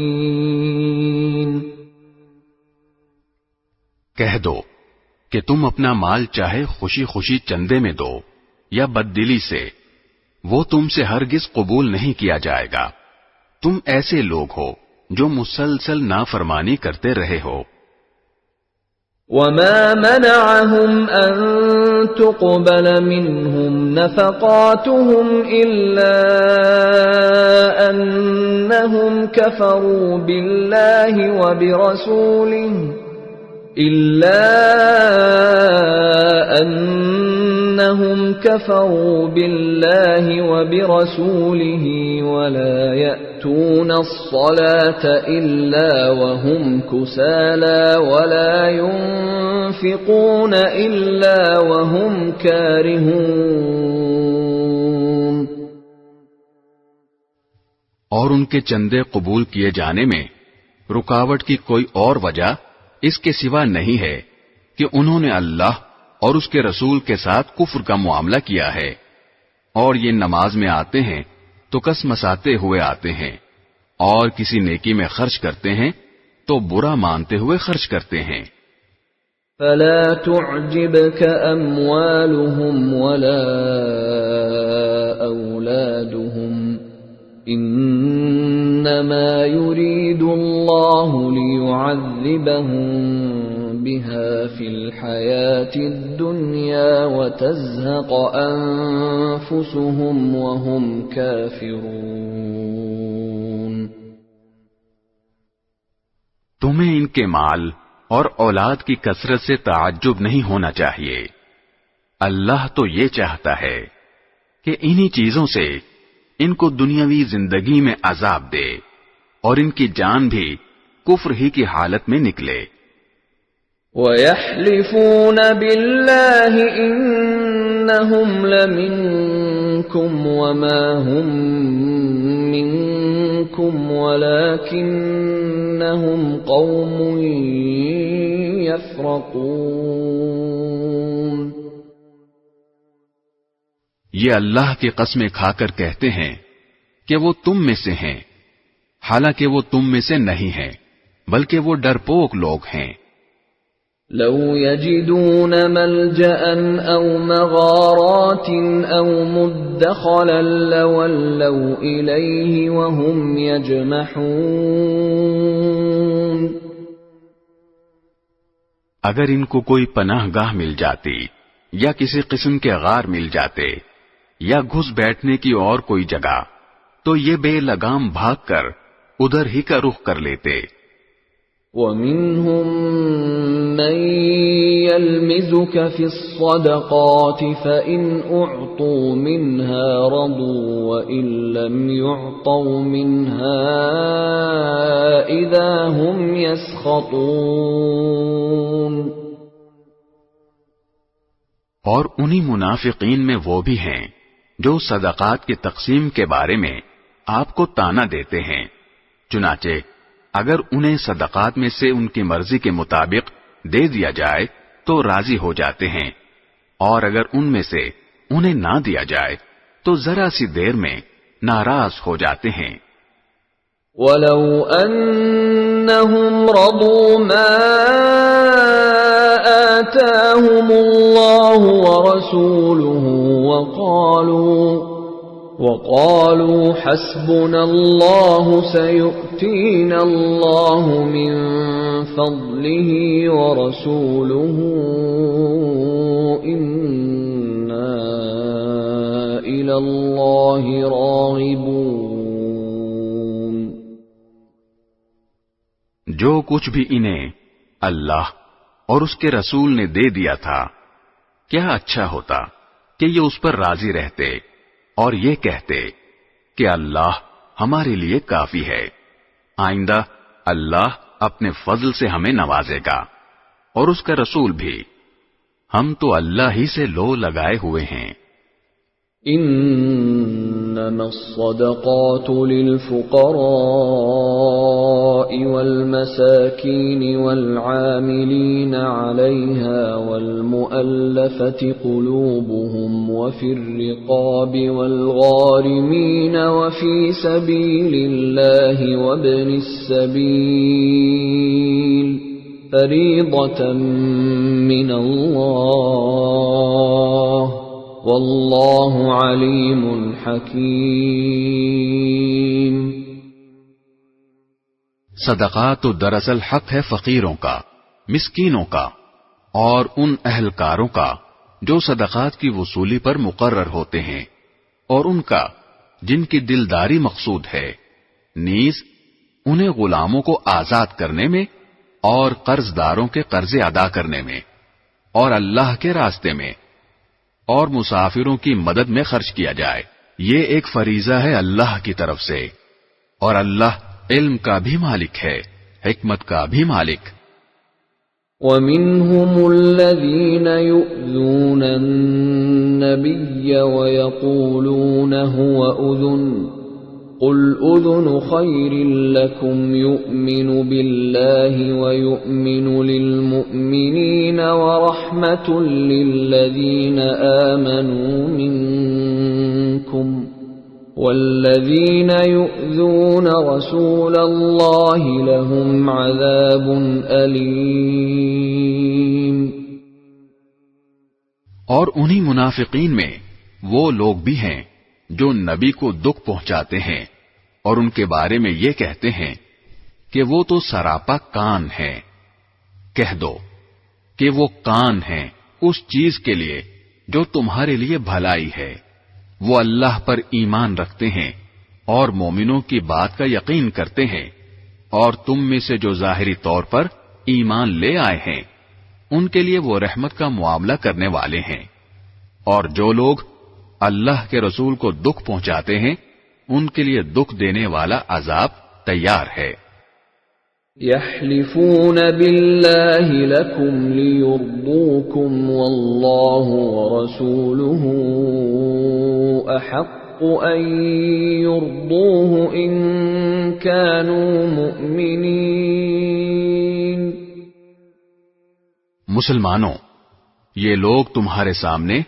کہہ دو کہ تم اپنا مال چاہے خوشی خوشی چندے میں دو یا بددلی سے، وہ تم سے ہرگز قبول نہیں کیا جائے گا. تم ایسے لوگ ہو جو مسلسل نافرمانی کرتے رہے ہو. وما منعهم أن تقبل منهم نفقاتهم إلا أنهم كفروا بالله وبرسوله ولا يأتون الصلاة إلا وهم كسالى ولا ينفقون إلا وهم كارهون. اور ان کے چندے قبول کیے جانے میں رکاوٹ کی کوئی اور وجہ اس کے سوا نہیں ہے کہ انہوں نے اللہ اور اس کے رسول کے ساتھ کفر کا معاملہ کیا ہے، اور یہ نماز میں آتے ہیں تو کس مساتے ہوئے آتے ہیں، اور کسی نیکی میں خرچ کرتے ہیں تو برا مانتے ہوئے خرچ کرتے ہیں. فلا تعجبك أموالهم ولا أولادهم إنما يريد الله ليعذبهم بها في الحياة الدنيا وتزهق أنفسهم وهم كافرون. تمہیں ان کے مال اور اولاد کی کثرت سے تعجب نہیں ہونا چاہیے. اللہ تو یہ چاہتا ہے کہ انہی چیزوں سے ان کو دنیاوی زندگی میں عذاب دے اور ان کی جان بھی کفر ہی کی حالت میں نکلے. وَيَحْلِفُونَ بِاللَّهِ إِنَّهُمْ لَمِنكُمْ وَمَا هُمْ مِنكُمْ وَلَكِنَّهُمْ قَوْمٌ يَفْرَقُونَ. یہ اللہ کی قسمیں کھا کر کہتے ہیں کہ وہ تم میں سے ہیں، حالانکہ وہ تم میں سے نہیں ہیں، بلکہ وہ ڈرپوک لوگ ہیں. لو يجدون ملجأ أو مغارات أو مدخلا لولوا إليه وهم يجمحون. اگر ان کو کوئی پناہ گاہ مل جاتی یا کسی قسم کے غار مل جاتے یا گھس بیٹھنے کی اور کوئی جگہ تو یہ بے لگام بھاگ کر ادھر ہی کا رخ کر لیتے. وَمِنْهُمْ مَنْ يَلْمِزُكَ فِي الصَّدَقَاتِ فَإِنْ أُعْطُوا مِنْهَا رَضُوا وَإِنْ لَمْ يُعْطَوْا مِنْهَا إِذَا هُمْ يَسْخَطُونَ. اور انہی منافقین میں وہ بھی ہیں جو صدقات کی تقسیم کے بارے میں آپ کو طعنہ دیتے ہیں، چنانچہ اگر انہیں صدقات میں سے ان کی مرضی کے مطابق دے دیا جائے تو راضی ہو جاتے ہیں، اور اگر ان میں سے انہیں نہ دیا جائے تو ذرا سی دیر میں ناراض ہو جاتے ہیں. وَلَوْ أَنَّهُمْ رَضُوا مَا آتَاهُمُ اللَّهُ وَرَسُولُهُ وَقَالُوا حَسْبُنَا اللَّهُ سَيُؤْتِينَا اللَّهُ مِنْ فَضْلِهِ وَرَسُولُهُ إِنَّا إِلَى إِلَى اللَّهِ رَاغِبُونَ جو کچھ بھی انہیں اللہ اور اس کے رسول نے دے دیا تھا، کیا اچھا ہوتا کہ یہ اس پر راضی رہتے اور یہ کہتے کہ اللہ ہمارے لیے کافی ہے، آئندہ اللہ اپنے فضل سے ہمیں نوازے گا، اور اس کا رسول بھی، ہم تو اللہ ہی سے لو لگائے ہوئے ہیں۔ إنما الصدقات للفقراء والمساكين والعاملين عليها والمؤلفة قلوبهم وفي الرقاب والغارمين وفي سبيل الله وابن السبيل فريضة من الله واللہ علیم حکیم۔ صدقات تو دراصل حق ہے فقیروں کا، مسکینوں کا اور ان اہلکاروں کا جو صدقات کی وصولی پر مقرر ہوتے ہیں، اور ان کا جن کی دلداری مقصود ہے، نیز انہیں غلاموں کو آزاد کرنے میں اور قرض داروں کے قرضے ادا کرنے میں اور اللہ کے راستے میں اور مسافروں کی مدد میں خرچ کیا جائے، یہ ایک فریضہ ہے اللہ کی طرف سے، اور اللہ علم کا بھی مالک ہے، حکمت کا بھی مالک۔ وَمِنْهُمُ الَّذِينَ يُؤْذُونَ النَّبِيَّ وَيَقُولُونَ هُوَ أُذُنٌ قُلْ أُذُنُ خَيْرٍ لَكُمْ يُؤْمِنُ بِاللَّهِ وَيُؤْمِنُ لِلْمُؤْمِنِينَ وَرَحْمَةٌ لِلَّذِينَ آمَنُوا مِنكُمْ وَالَّذِينَ يُؤْذُونَ رَسُولَ اللَّهِ لَهُمْ عَذَابٌ أَلِيمٌ۔ اور انہی منافقین میں وہ لوگ بھی ہیں جو نبی کو دکھ پہنچاتے ہیں اور ان کے بارے میں یہ کہتے ہیں کہ وہ تو سراپا کان ہیں۔ کہہ دو کہ وہ کان ہیں اس چیز کے لیے جو تمہارے لیے بھلائی ہے، وہ اللہ پر ایمان رکھتے ہیں اور مومنوں کی بات کا یقین کرتے ہیں، اور تم میں سے جو ظاہری طور پر ایمان لے آئے ہیں ان کے لیے وہ رحمت کا معاملہ کرنے والے ہیں، اور جو لوگ اللہ کے رسول کو دکھ پہنچاتے ہیں ان کے لیے دکھ دینے والا عذاب تیار ہے۔ يحلفون بالله لكم ليرضوكم والله ورسوله أحق أن يرضوه إن كانوا مؤمنين۔ مسلمانوں، یہ لوگ تمہارے سامنے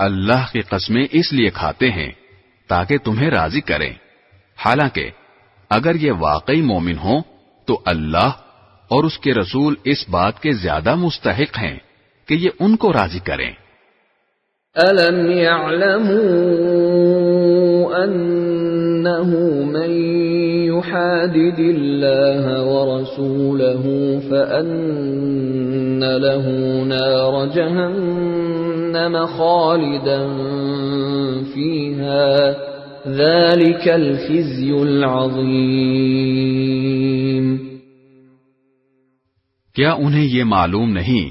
اللہ کی قسمیں اس لیے کھاتے ہیں تاکہ تمہیں راضی کریں، حالانکہ اگر یہ واقعی مومن ہوں تو اللہ اور اس کے رسول اس بات کے زیادہ مستحق ہیں کہ یہ ان کو راضی کریں۔ أَلَمْ يَعْلَمُوا أَنَّهُ مَن يُحَادِدِ اللَّهَ وَرَسُولَهُ فَأَنَّ لَهُ نَارَ جَهَنَّمَ خَالِدًا فِيهَا ذَلِكَ الْخِزْيُ الْعَظِيمُ۔ کیا انہیں یہ معلوم نہیں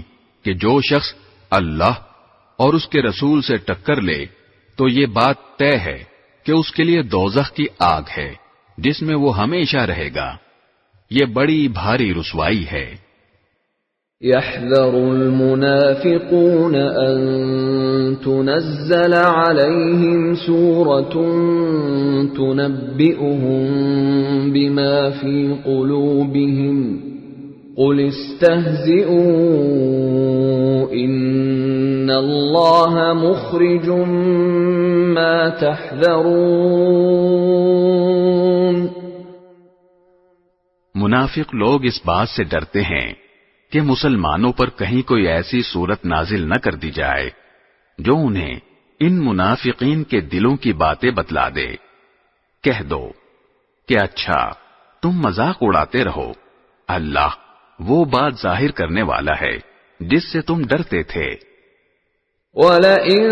کہ جو شخص اللہ اور اس کے رسول سے ٹکر لے تو یہ بات طے ہے کہ اس کے لیے دوزخ کی آگ ہے جس میں وہ ہمیشہ رہے گا، یہ بڑی بھاری رسوائی ہے۔ يحذر المنافقون أن تنزل عليهم سورة تنبئهم بما في قلوبهم قل استهزئوا إن الله مخرج ما تحذرون۔ منافق لوگ اس بات سے ڈرتے ہیں کہ مسلمانوں پر کہیں کوئی ایسی صورت نازل نہ کر دی جائے جو انہیں ان منافقین کے دلوں کی باتیں بتلا دے۔ کہہ دو کہ اچھا تم مذاق اڑاتے رہو، اللہ وہ بات ظاہر کرنے والا ہے جس سے تم ڈرتے تھے۔ وَلَئِن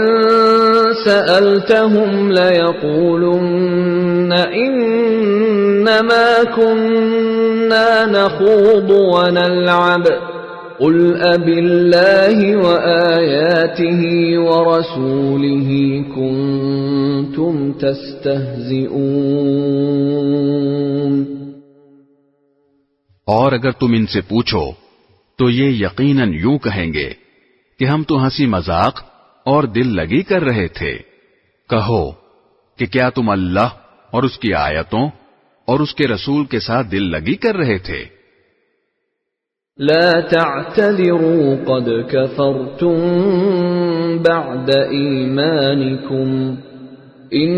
سألتهم ليقولن إنما كنا نخوض ونلعب قل أبالله وآياته ورسوله كنتم تستهزئون. اور اگر تم ان سے پوچھو تو یہ یقیناً یوں کہیں گے کہ ہم تو ہنسی مذاق اور دل لگی کر رہے تھے. کہو کہ کیا تم اللہ اور اس کی آیتوں اور اس کے رسول کے ساتھ دل لگی کر رہے تھے؟ لا تعتذروا قد كفرتم بعد إيمانكم إن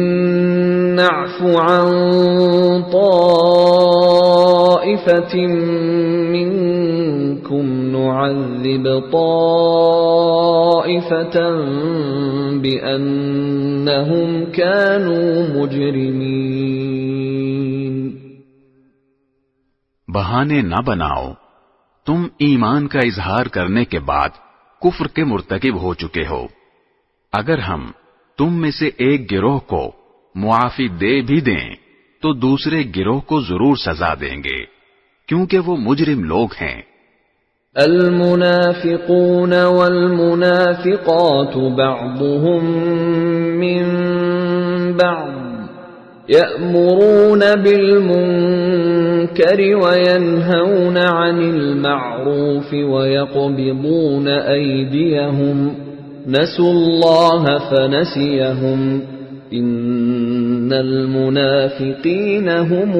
نعف عن طائفة منكم نعذب طائفة بأنهم كانوا مجرمين. بہانے نہ بناؤ، تم ایمان کا اظہار کرنے کے بعد کفر کے مرتکب ہو چکے ہو. اگر ہم تم میں سے ایک گروہ کو معافی دے بھی دیں تو دوسرے گروہ کو ضرور سزا دیں گے کیونکہ وہ مجرم لوگ ہیں. المنافقون والمنافقات بعضهم من بعض يأمرون بالمنكر وينهون عن المعروف ويقبضون أيديهم نسوا الله فنسيهم إن المنافقين هم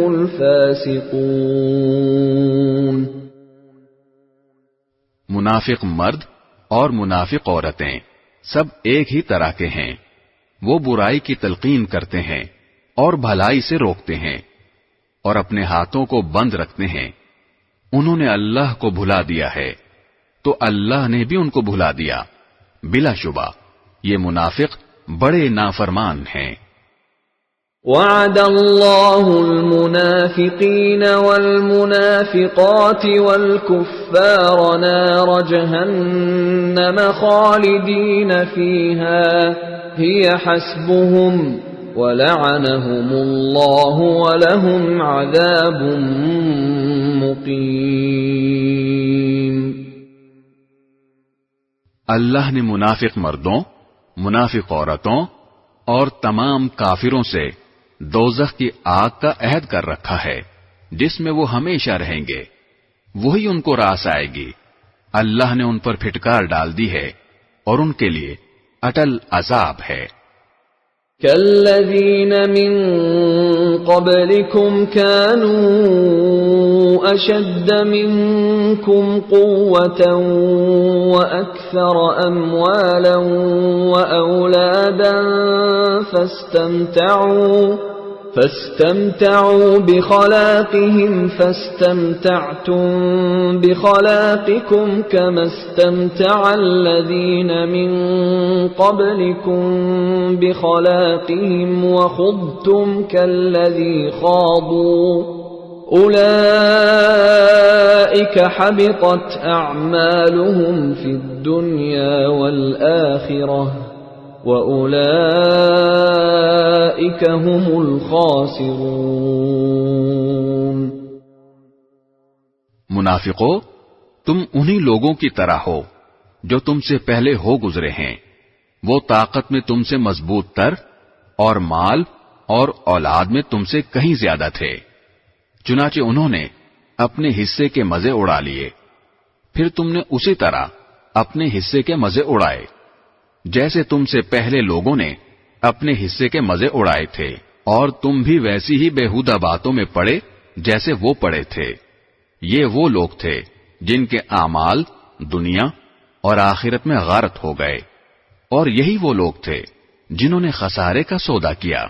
الفاسقون. منافق مرد اور منافق عورتیں سب ایک ہی طرح کے ہیں. وہ برائی کی تلقین کرتے ہیں اور بھلائی سے روکتے ہیں اور اپنے ہاتھوں کو بند رکھتے ہیں. انہوں نے اللہ کو بھلا دیا ہے تو اللہ نے بھی ان کو بھلا دیا. بلا شبہ یہ منافق بڑے نافرمان ہیں. وعد اللہ المنافقین والمنافقات والکفار نار جہنم خالدین فیہا ہی حسبهم وَلَعَنَهُمُ اللَّهُ وَلَهُمْ عَذَابٌ مُقِيمٌ. اللہ نے منافق مردوں، منافق عورتوں اور تمام کافروں سے دوزخ کی آگ کا عہد کر رکھا ہے جس میں وہ ہمیشہ رہیں گے. وہی ان کو راس آئے گی. اللہ نے ان پر پھٹکار ڈال دی ہے اور ان کے لیے اٹل عذاب ہے. كالذين من قبلكم كانوا أشد منكم قوة وأكثر أموالا وأولادا فاستمتعوا بخلاقهم فاستمتعتم بخلاقكم كما استمتع الذين من قبلكم بخلاقهم وخضتم كالذي خاضوا أولئك حبطت أعمالهم في الدنيا والآخرة وَأُولَئِكَ هُمُ الْخَاسِرُونَ. منافقو، تم انہی لوگوں کی طرح ہو جو تم سے پہلے ہو گزرے ہیں. وہ طاقت میں تم سے مضبوط تر اور مال اور اولاد میں تم سے کہیں زیادہ تھے. چنانچہ انہوں نے اپنے حصے کے مزے اڑا لیے، پھر تم نے اسی طرح اپنے حصے کے مزے اڑائے جیسے تم سے پہلے لوگوں نے اپنے حصے کے مزے اڑائے تھے، اور تم بھی ویسی ہی بیہودہ باتوں میں پڑے جیسے وہ پڑے تھے. یہ وہ لوگ تھے جن کے اعمال دنیا اور آخرت میں غارت ہو گئے، اور یہی وہ لوگ تھے جنہوں نے خسارے کا سودا کیا.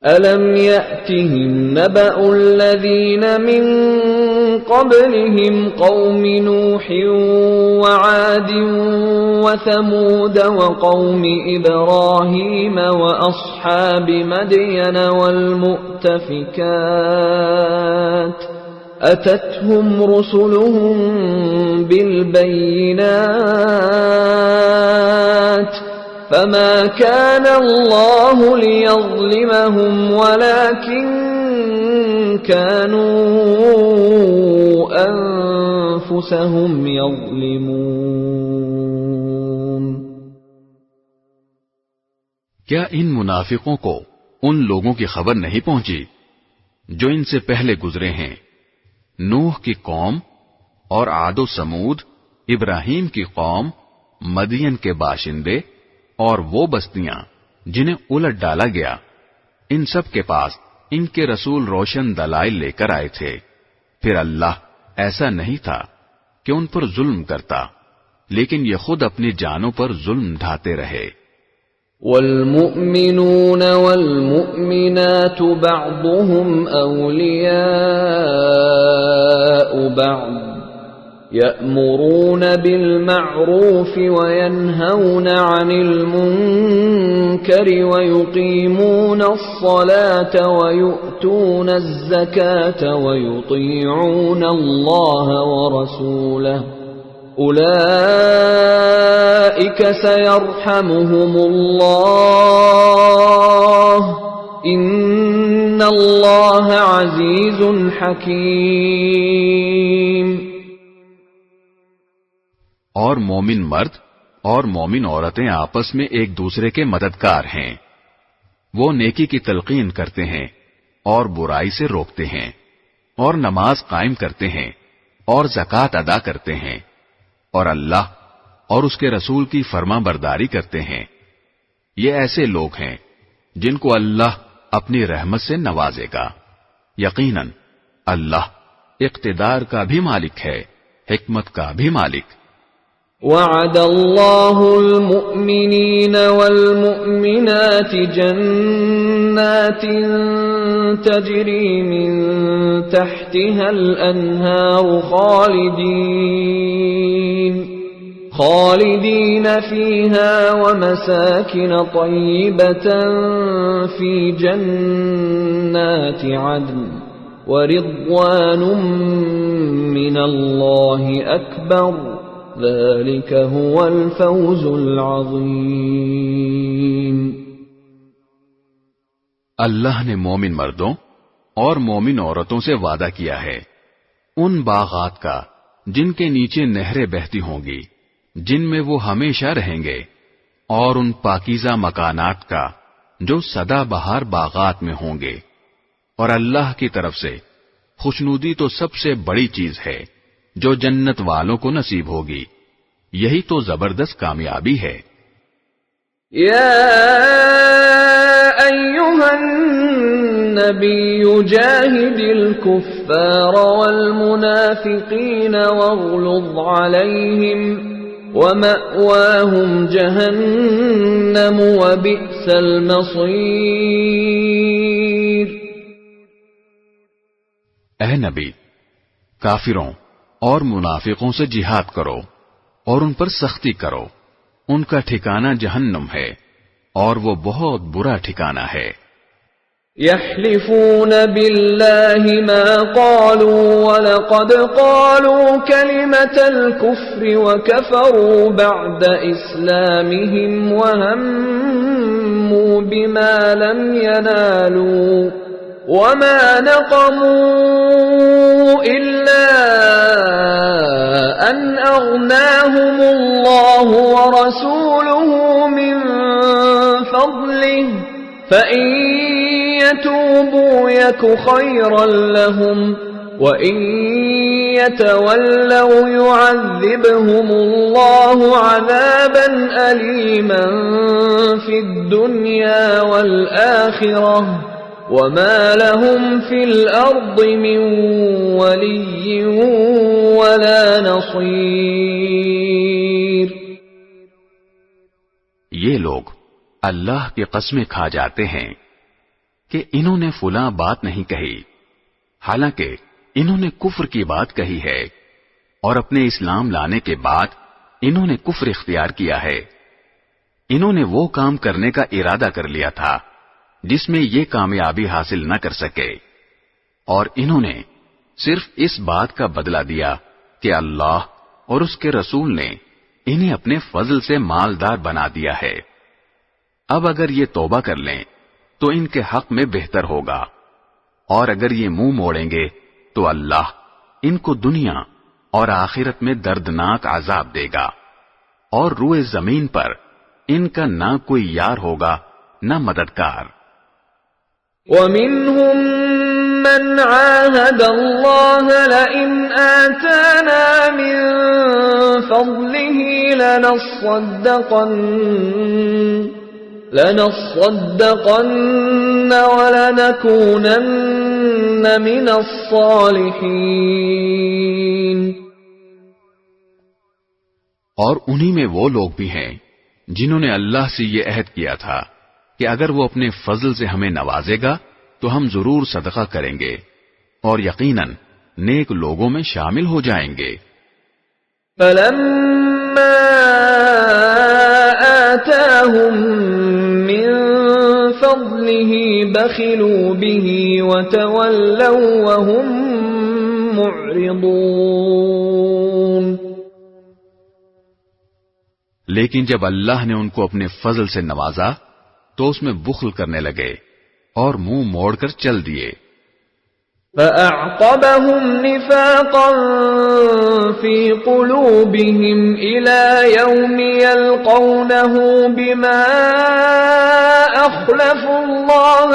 أَلَمْ يَأْتِهِمْ نَبَأُ الَّذِينَ مِنْ قَبْلِهِمْ قَوْمِ نُوحٍ وَعَادٍ وَثَمُودَ وَقَوْمِ إِبْرَاهِيمَ وَأَصْحَابِ مَدْيَنَ وَالْمُؤْتَفِكَاتِ أَتَتْهُمْ رُسُلُهُم بِالْبَيِّنَاتِ فما كان الله ليظلمهم ولكن كانوا أنفسهم يظلمون. کیا ان منافقوں کو ان لوگوں کی خبر نہیں پہنچی جو ان سے پہلے گزرے ہیں؟ نوح کی قوم اور عاد و سمود، ابراہیم کی قوم، مدین کے باشندے اور وہ بستیاں جنہیں الٹ ڈالا گیا، ان سب کے پاس ان کے رسول روشن دلائل لے کر آئے تھے. پھر اللہ ایسا نہیں تھا کہ ان پر ظلم کرتا، لیکن یہ خود اپنی جانوں پر ظلم ڈھاتے رہے. والمؤمنون والمؤمنات بعضهم أولياء بعض يأمرون بالمعروف وينهون عن المنكر ويقيمون الصلاة ويؤتون الزكاة ويطيعون الله ورسوله أولئك سيرحمهم الله إن الله عزيز حكيم. اور مومن مرد اور مومن عورتیں آپس میں ایک دوسرے کے مددگار ہیں. وہ نیکی کی تلقین کرتے ہیں اور برائی سے روکتے ہیں اور نماز قائم کرتے ہیں اور زکوٰۃ ادا کرتے ہیں اور اللہ اور اس کے رسول کی فرما برداری کرتے ہیں. یہ ایسے لوگ ہیں جن کو اللہ اپنی رحمت سے نوازے گا. یقیناً اللہ اقتدار کا بھی مالک ہے، حکمت کا بھی مالک. وعد الله المؤمنين والمؤمنات جنات تجري من تحتها الأنهار خالدين فيها ومساكن طيبة في جنات عدن ورضوان من الله أكبر ذلك هو الفوز العظیم. اللہ نے مومن مردوں اور مومن عورتوں سے وعدہ کیا ہے ان باغات کا جن کے نیچے نہریں بہتی ہوں گی، جن میں وہ ہمیشہ رہیں گے، اور ان پاکیزہ مکانات کا جو سدا بہار باغات میں ہوں گے. اور اللہ کی طرف سے خوشنودی تو سب سے بڑی چیز ہے جو جنت والوں کو نصیب ہوگی. یہی تو زبردست کامیابی ہے. یا ایھا النبی جاہد الکفار والمنافقین واغلظ علیہم ومأواہم جہنم وبئس المصیر. اے نبی، کافروں اور منافقوں سے جہاد کرو اور ان پر سختی کرو. ان کا ٹھکانہ جہنم ہے اور وہ بہت برا ٹھکانہ ہے. يحلفون بالله ما قالوا ولقد قالوا كلمة الكفر وكفروا بعد إسلامهم وهموا بما لم ينالوا وما نقموا إلا أن أغناهم الله ورسوله من فضله فإن يتوبوا يك خيرا لهم وإن يتولوا يعذبهم الله عذابا أليما في الدنيا والآخرة وما لهم في الأرض من ولي ولا نصير. یہ لوگ اللہ کی قسمیں کھا جاتے ہیں کہ انہوں نے فلاں بات نہیں کہی، حالانکہ انہوں نے کفر کی بات کہی ہے، اور اپنے اسلام لانے کے بعد انہوں نے کفر اختیار کیا ہے. انہوں نے وہ کام کرنے کا ارادہ کر لیا تھا جس میں یہ کامیابی حاصل نہ کر سکے، اور انہوں نے صرف اس بات کا بدلہ دیا کہ اللہ اور اس کے رسول نے انہیں اپنے فضل سے مالدار بنا دیا ہے، اب اگر یہ توبہ کر لیں تو ان کے حق میں بہتر ہوگا، اور اگر یہ منہ موڑیں گے تو اللہ ان کو دنیا اور آخرت میں دردناک عذاب دے گا، اور روئے زمین پر ان کا نہ کوئی یار ہوگا نہ مددگار۔ وَمِنْهُمْ مَنْ عَاهَدَ اللَّهَ لَئِنْ آتَانَا مِنْ فَضْلِهِ لَنَصَّدَّقَنَّ وَلَنَكُونَنَّ مِنَ الصَّالِحِينَ۔ اور انہی میں وہ لوگ بھی ہیں جنہوں نے اللہ سے یہ عہد کیا تھا کہ اگر وہ اپنے فضل سے ہمیں نوازے گا تو ہم ضرور صدقہ کریں گے اور یقیناً نیک لوگوں میں شامل ہو جائیں گے۔ فَلَمَّا آتَاهُم مِّن فَضْلِهِ بَخِلُوا بِهِ وَتَوَلَّوْا وَهُم مُّعْرِضُونَ۔ لیکن جب اللہ نے ان کو اپنے فضل سے نوازا تو اس میں بخل کرنے لگے اور منہ موڑ کر چل دیے۔ فَأَعْقَبَهُمْ نِفَاقًا فِي قُلُوبِهِمْ إِلَى يَوْمِ يَلْقَوْنَهُ بِمَا أَخْلَفُوا اللَّهَ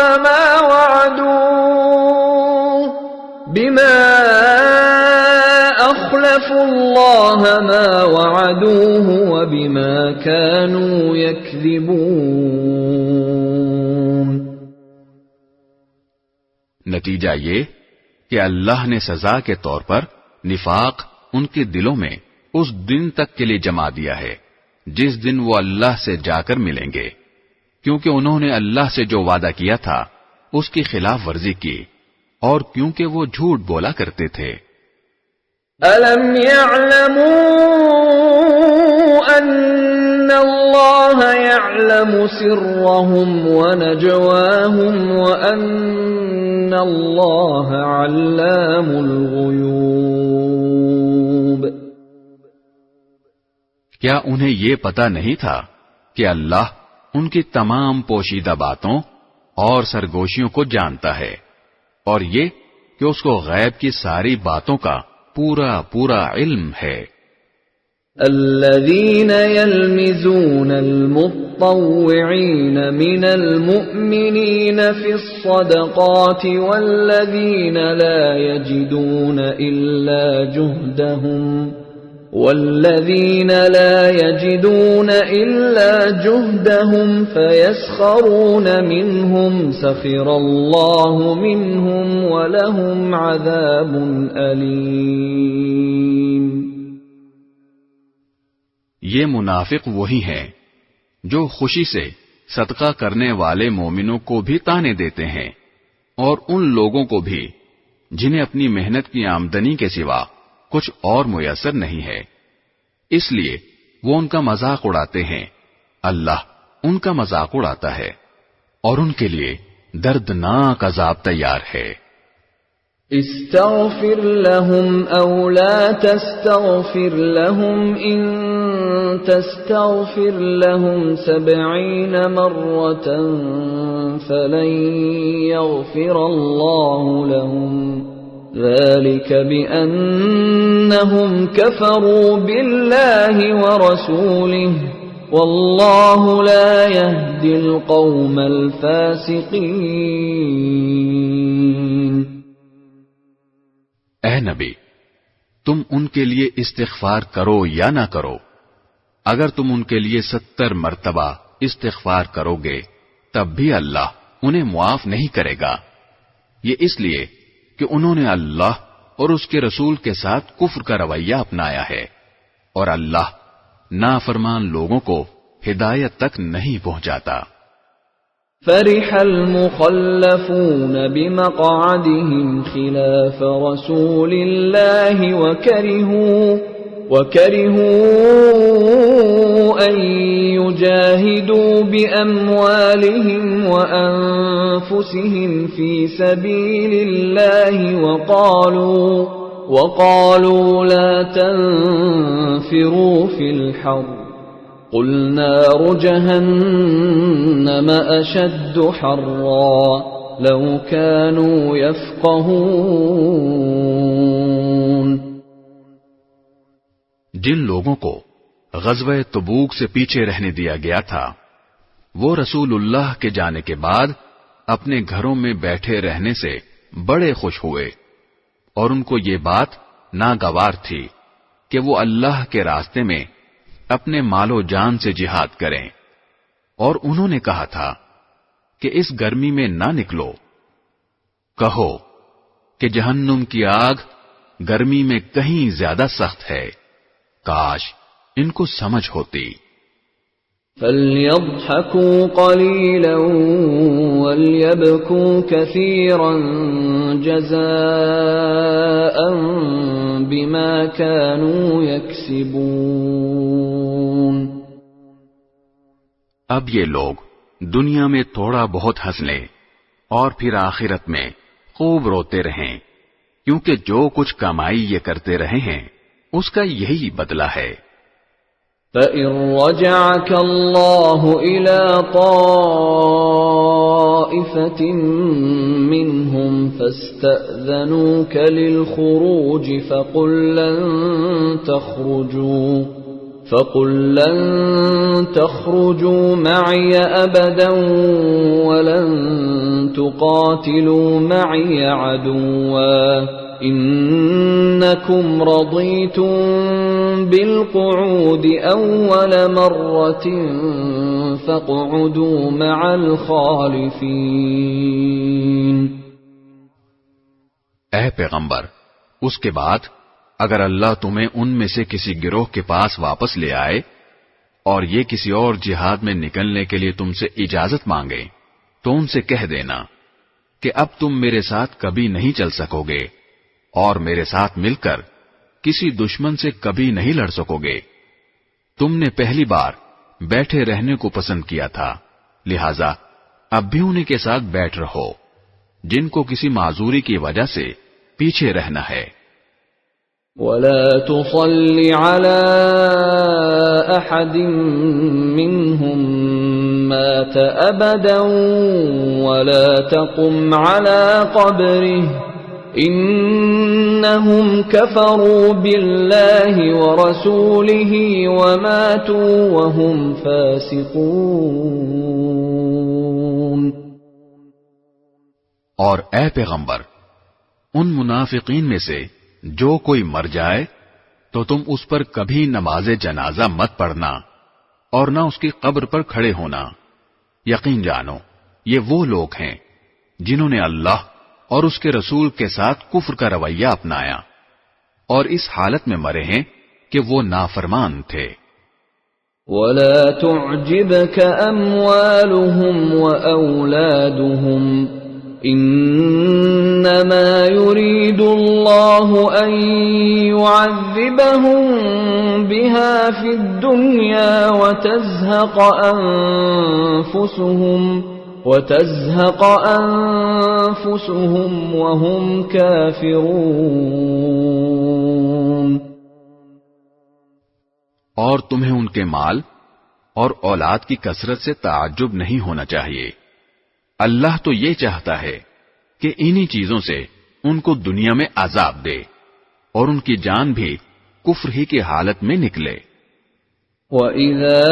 مَا وَعَدُوهُ وَبِمَا كَانُوا يَكْذِبُونَ۔ نتیجہ یہ کہ اللہ نے سزا کے طور پر نفاق ان کے دلوں میں اس دن تک کے لیے جما دیا ہے جس دن وہ اللہ سے جا کر ملیں گے، کیونکہ انہوں نے اللہ سے جو وعدہ کیا تھا اس کی خلاف ورزی کی، اور کیونکہ وہ جھوٹ بولا کرتے تھے۔ أَلَمْ يَعْلَمُوا أَنَّ اللَّهَ يَعْلَمُ سِرَّهُمْ وَنَجْوَاهُمْ وَأَنَّ اللَّهَ عَلَّامُ الْغُيُوبِ۔ کیا انہیں یہ پتہ نہیں تھا کہ اللہ ان کی تمام پوشیدہ باتوں اور سرگوشیوں کو جانتا ہے، اور یہ کہ اس کو غیب کی ساری باتوں کا پورا پورا علم ہے۔ الذين يلمزون المطوعين من المؤمنين في الصدقات والذين لا يجدون إلا جهدهم فيسخرون منهم سخر الله منهم ولهم عذاب أليم۔ یہ منافق وہی ہیں جو خوشی سے صدقہ کرنے والے مومنوں کو بھی طعنے دیتے ہیں، اور ان لوگوں کو بھی جنہیں اپنی محنت کی آمدنی کے سوا کچھ اور میسر نہیں ہے، اس لیے وہ ان کا مذاق اڑاتے ہیں۔ اللہ ان کا مذاق اڑاتا ہے اور ان کے لیے دردناک عذاب تیار ہے۔ استغفر لهم أو لا تستغفر لهم إن تستغفر لهم 70 مرة فلن يغفر الله لهم ذلك بأنهم كفروا بالله ورسوله والله لا يهدي القوم الفاسقين۔ اے نبی، تم ان کے لیے استغفار کرو یا نہ کرو، اگر تم ان کے لیے 70 مرتبہ استغفار کرو گے تب بھی اللہ انہیں معاف نہیں کرے گا، یہ اس لیے کہ انہوں نے اللہ اور اس کے رسول کے ساتھ کفر کا رویہ اپنایا ہے، اور اللہ نافرمان لوگوں کو ہدایت تک نہیں پہنچاتا۔ فرح المخلفون بمقعدهم خلاف رسول الله وكرهوا أن يجاهدوا بأموالهم وأنفسهم في سبيل الله وقالوا لا تنفروا في الحر قل نار جهنم أشد حرا لو كانوا يفقهون۔ جن لوگوں کو غزوہ تبوک سے پیچھے رہنے دیا گیا تھا وہ رسول اللہ کے جانے کے بعد اپنے گھروں میں بیٹھے رہنے سے بڑے خوش ہوئے، اور ان کو یہ بات ناگوار تھی کہ وہ اللہ کے راستے میں اپنے مال و جان سے جہاد کریں، اور انہوں نے کہا تھا کہ اس گرمی میں نہ نکلو۔ کہو کہ جہنم کی آگ گرمی میں کہیں زیادہ سخت ہے، کاش ان کو سمجھ ہوتی۔ فَلْيَضْحَكُوا قَلِيلًا وَلْيَبْكُوا كَثِيرًا جَزَاءً بِمَا كَانُوا يَكْسِبُونَ۔ اب یہ لوگ دنیا میں تھوڑا بہت ہنس لیں اور پھر آخرت میں خوب روتے رہیں، کیونکہ جو کچھ کمائی یہ کرتے رہے ہیں اس کا یہی بدلہ ہے۔ فَإِن رَّجَعَكَ اللَّهُ إِلَىٰ طَائِفَةٍ مِّنْهُمْ فَاسْتَأْذَنُوكَ لِلْخُرُوجِ فَقُل لَّن تَخْرُجُوا مَعِيَ أَبَدًا وَلَن تُقَاتِلُوا مَعِيَ عَدُوًّا إِنَّكُمْ رَضِيتُم بِالْقُعُودِ أَوَّلَ مَرَّةٍ فَاقْعُدُوا مَعَ الْخَالِفِينَ۔ اے پیغمبر، اس کے بعد اگر اللہ تمہیں ان میں سے کسی گروہ کے پاس واپس لے آئے اور یہ کسی اور جہاد میں نکلنے کے لیے تم سے اجازت مانگے تو ان سے کہہ دینا کہ اب تم میرے ساتھ کبھی نہیں چل سکو گے اور میرے ساتھ مل کر کسی دشمن سے کبھی نہیں لڑ سکو گے۔ تم نے پہلی بار بیٹھے رہنے کو پسند کیا تھا، لہذا اب بھی انہیں کے ساتھ بیٹھ رہو جن کو کسی معذوری کی وجہ سے پیچھے رہنا ہے۔ وَلَا تُصَلِّ عَلَىٰ أَحَدٍ مِّنْهُم مَّاتَ أَبَدًا وَلَا تَقُمْ عَلَىٰ قَبْرِهِ إِنَّهُمْ كَفَرُوا بِاللَّهِ وَرَسُولِهِ وَمَاتُوا وَهُمْ فَاسِقُونَ۔ اور اے پیغمبر، ان منافقین میں سے جو کوئی مر جائے تو تم اس پر کبھی نماز جنازہ مت پڑھنا اور نہ اس کی قبر پر کھڑے ہونا۔ یقین جانو یہ وہ لوگ ہیں جنہوں نے اللہ اور اس کے رسول کے ساتھ کفر کا رویہ اپنایا اور اس حالت میں مرے ہیں کہ وہ نافرمان تھے۔ وَلَا تُعْجِبْكَ أَمْوَالُهُمْ وَأَوْلَادُهُمْ إِنَّمَا يُرِيدُ اللَّهُ أَن يُعَذِّبَهُم بِهَا فِي الدُّنْيَا وَتَزْهَقَ أَنفُسُهُمْ وَهُمْ كَافِرُونَ۔ اور تمہیں ان کے مال اور اولاد کی کثرت سے تعجب نہیں ہونا چاہیے۔ اللہ تو یہ چاہتا ہے کہ انہی چیزوں سے ان کو دنیا میں عذاب دے اور ان کی جان بھی کفر ہی کی حالت میں نکلے۔ وَإِذَا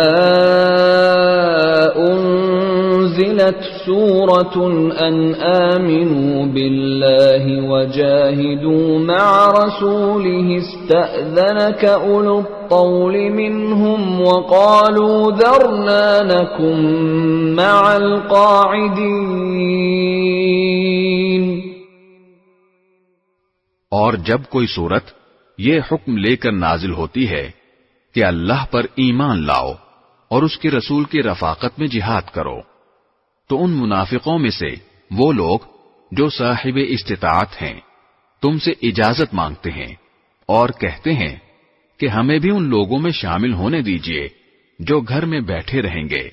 أُنزِلَتْ سُورَةٌ أَنْ آمِنُوا بِاللَّهِ وَجَاهِدُوا مَعَ رَسُولِهِ اسْتَأْذَنَكَ أُولُو الطَّوْلِ مِنْهُمْ وَقَالُوا ذَرْنَا نَكُن مَّعَ الْقَاعِدِينَ۔ اور جب کوئی صورت یہ حکم لے کر نازل ہوتی ہے کہ اللہ پر ایمان لاؤ اور اس کے رسول کی رفاقت میں جہاد کرو، تو ان منافقوں میں سے وہ لوگ جو صاحب استطاعت ہیں تم سے اجازت مانگتے ہیں اور کہتے ہیں کہ ہمیں بھی ان لوگوں میں شامل ہونے دیجئے جو گھر میں بیٹھے رہیں گے۔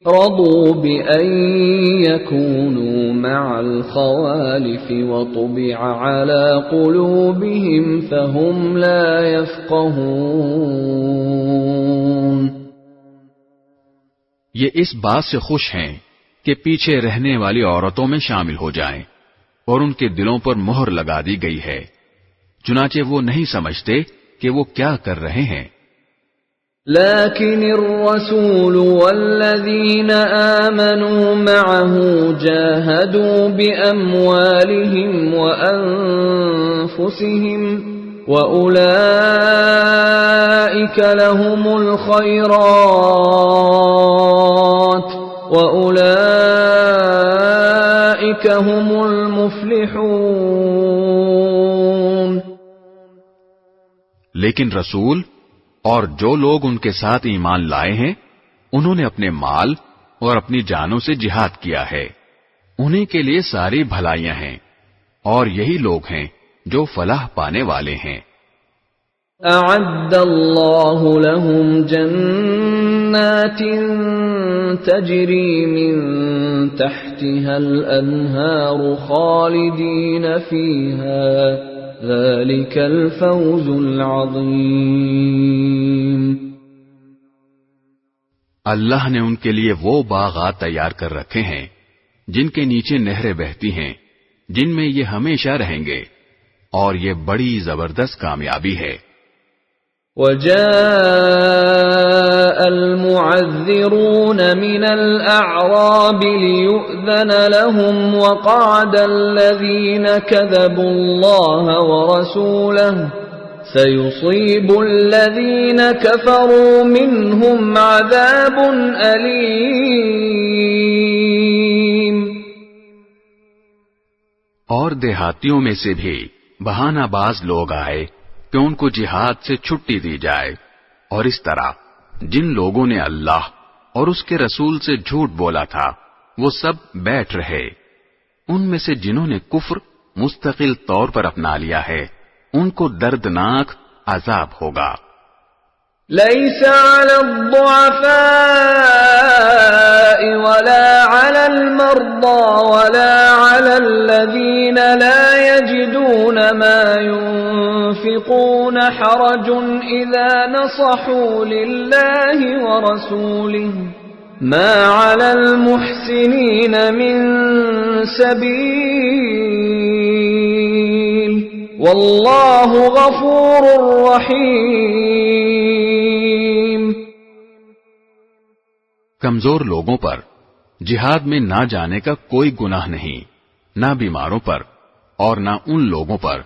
رضوا بأن يكونوا مع الخوالف وطبع على قلوبهم فهم لا يفقهون۔ یہ اس بات سے خوش ہیں کہ پیچھے رہنے والی عورتوں میں شامل ہو جائیں اور ان کے دلوں پر مہر لگا دی گئی ہے، چنانچہ وہ نہیں سمجھتے کہ وہ کیا کر رہے ہیں۔ لكن الرسول والذين آمنوا معه جاهدوا بأموالهم وأنفسهم وأولئك لهم الخيرات وأولئك هم المفلحون۔ لیکن رسول اور جو لوگ ان کے ساتھ ایمان لائے ہیں انہوں نے اپنے مال اور اپنی جانوں سے جہاد کیا ہے، انہیں کے لیے ساری بھلائیاں ہیں اور یہی لوگ ہیں جو فلاح پانے والے ہیں۔ اعد اللہ لهم جنات تجری من تحتها الانہار خالدین فیہا ذلك الفوز العظیم۔ اللہ نے ان کے لیے وہ باغات تیار کر رکھے ہیں جن کے نیچے نہریں بہتی ہیں، جن میں یہ ہمیشہ رہیں گے، اور یہ بڑی زبردست کامیابی ہے۔ وجاء المعذرون من الأعراب ليؤذن لهم وقعد الذين كذبوا الله ورسوله سيصيب الذين كفروا منهم عذاب أليم۔ اور دیہاتیوں میں سے بھی بہانہ باز لوگ آئے کہ ان کو جہاد سے چھٹی دی جائے، اور اس طرح جن لوگوں نے اللہ اور اس کے رسول سے جھوٹ بولا تھا وہ سب بیٹھ رہے۔ ان میں سے جنہوں نے کفر مستقل طور پر اپنا لیا ہے ان کو دردناک عذاب ہوگا۔ ليس على الضعفاء ولا على المرضى ولا على الذين لا يجدون ما ينفقون حرج إذا نصحوا لله ورسوله ما على المحسنين من سبيل والله غفور رحيم۔ کمزور لوگوں پر جہاد میں نہ جانے کا کوئی گناہ نہیں، نہ بیماروں پر اور نہ ان لوگوں پر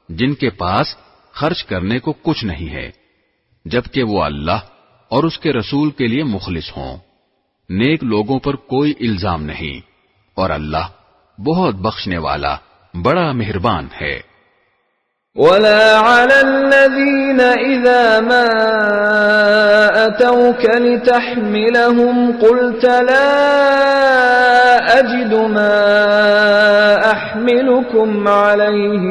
جن کے پاس خرچ کرنے کو کچھ نہیں ہے، جبکہ وہ اللہ اور اس کے رسول کے لیے مخلص ہوں۔ نیک لوگوں پر کوئی الزام نہیں، اور اللہ بہت بخشنے والا بڑا مہربان ہے۔ ولا على الذين إذا ما أتوك لتحملهم قلت لا أجد ما أحملكم عليه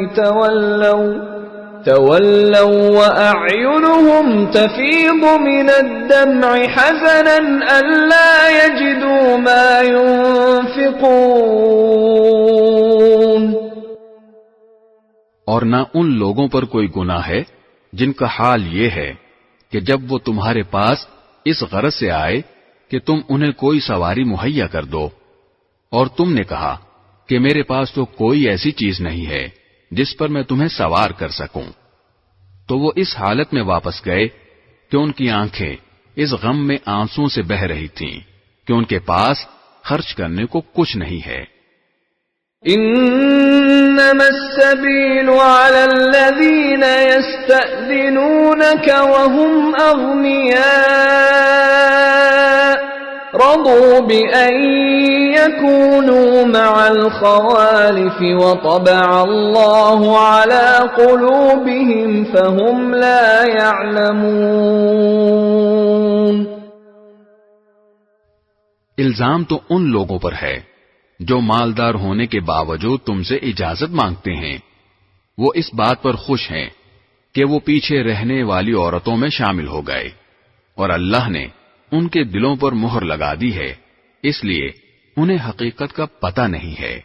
تولوا وأعينهم تفيض من الدمع حزنا ألا يجدوا ما ينفقون۔ اور نہ ان لوگوں پر کوئی گناہ ہے جن کا حال یہ ہے کہ جب وہ تمہارے پاس اس غرض سے آئے کہ تم انہیں کوئی سواری مہیا کر دو، اور تم نے کہا کہ میرے پاس تو کوئی ایسی چیز نہیں ہے جس پر میں تمہیں سوار کر سکوں، تو وہ اس حالت میں واپس گئے کہ ان کی آنکھیں اس غم میں آنسوں سے بہہ رہی تھیں کہ ان کے پاس خرچ کرنے کو کچھ نہیں ہے۔ انما السبيل على الذين يستأذنونك وهم اغنياء رضوا بأن يكونوا مع الخوالف وطبع الله على قلوبهم فهم لا يعلمون۔ الزام تو ان لوگوں پر ہے جو مالدار ہونے کے باوجود تم سے اجازت مانگتے ہیں، وہ اس بات پر خوش ہیں کہ وہ پیچھے رہنے والی عورتوں میں شامل ہو گئے، اور اللہ نے ان کے دلوں پر مہر لگا دی ہے، اس لیے انہیں حقیقت کا پتہ نہیں ہے۔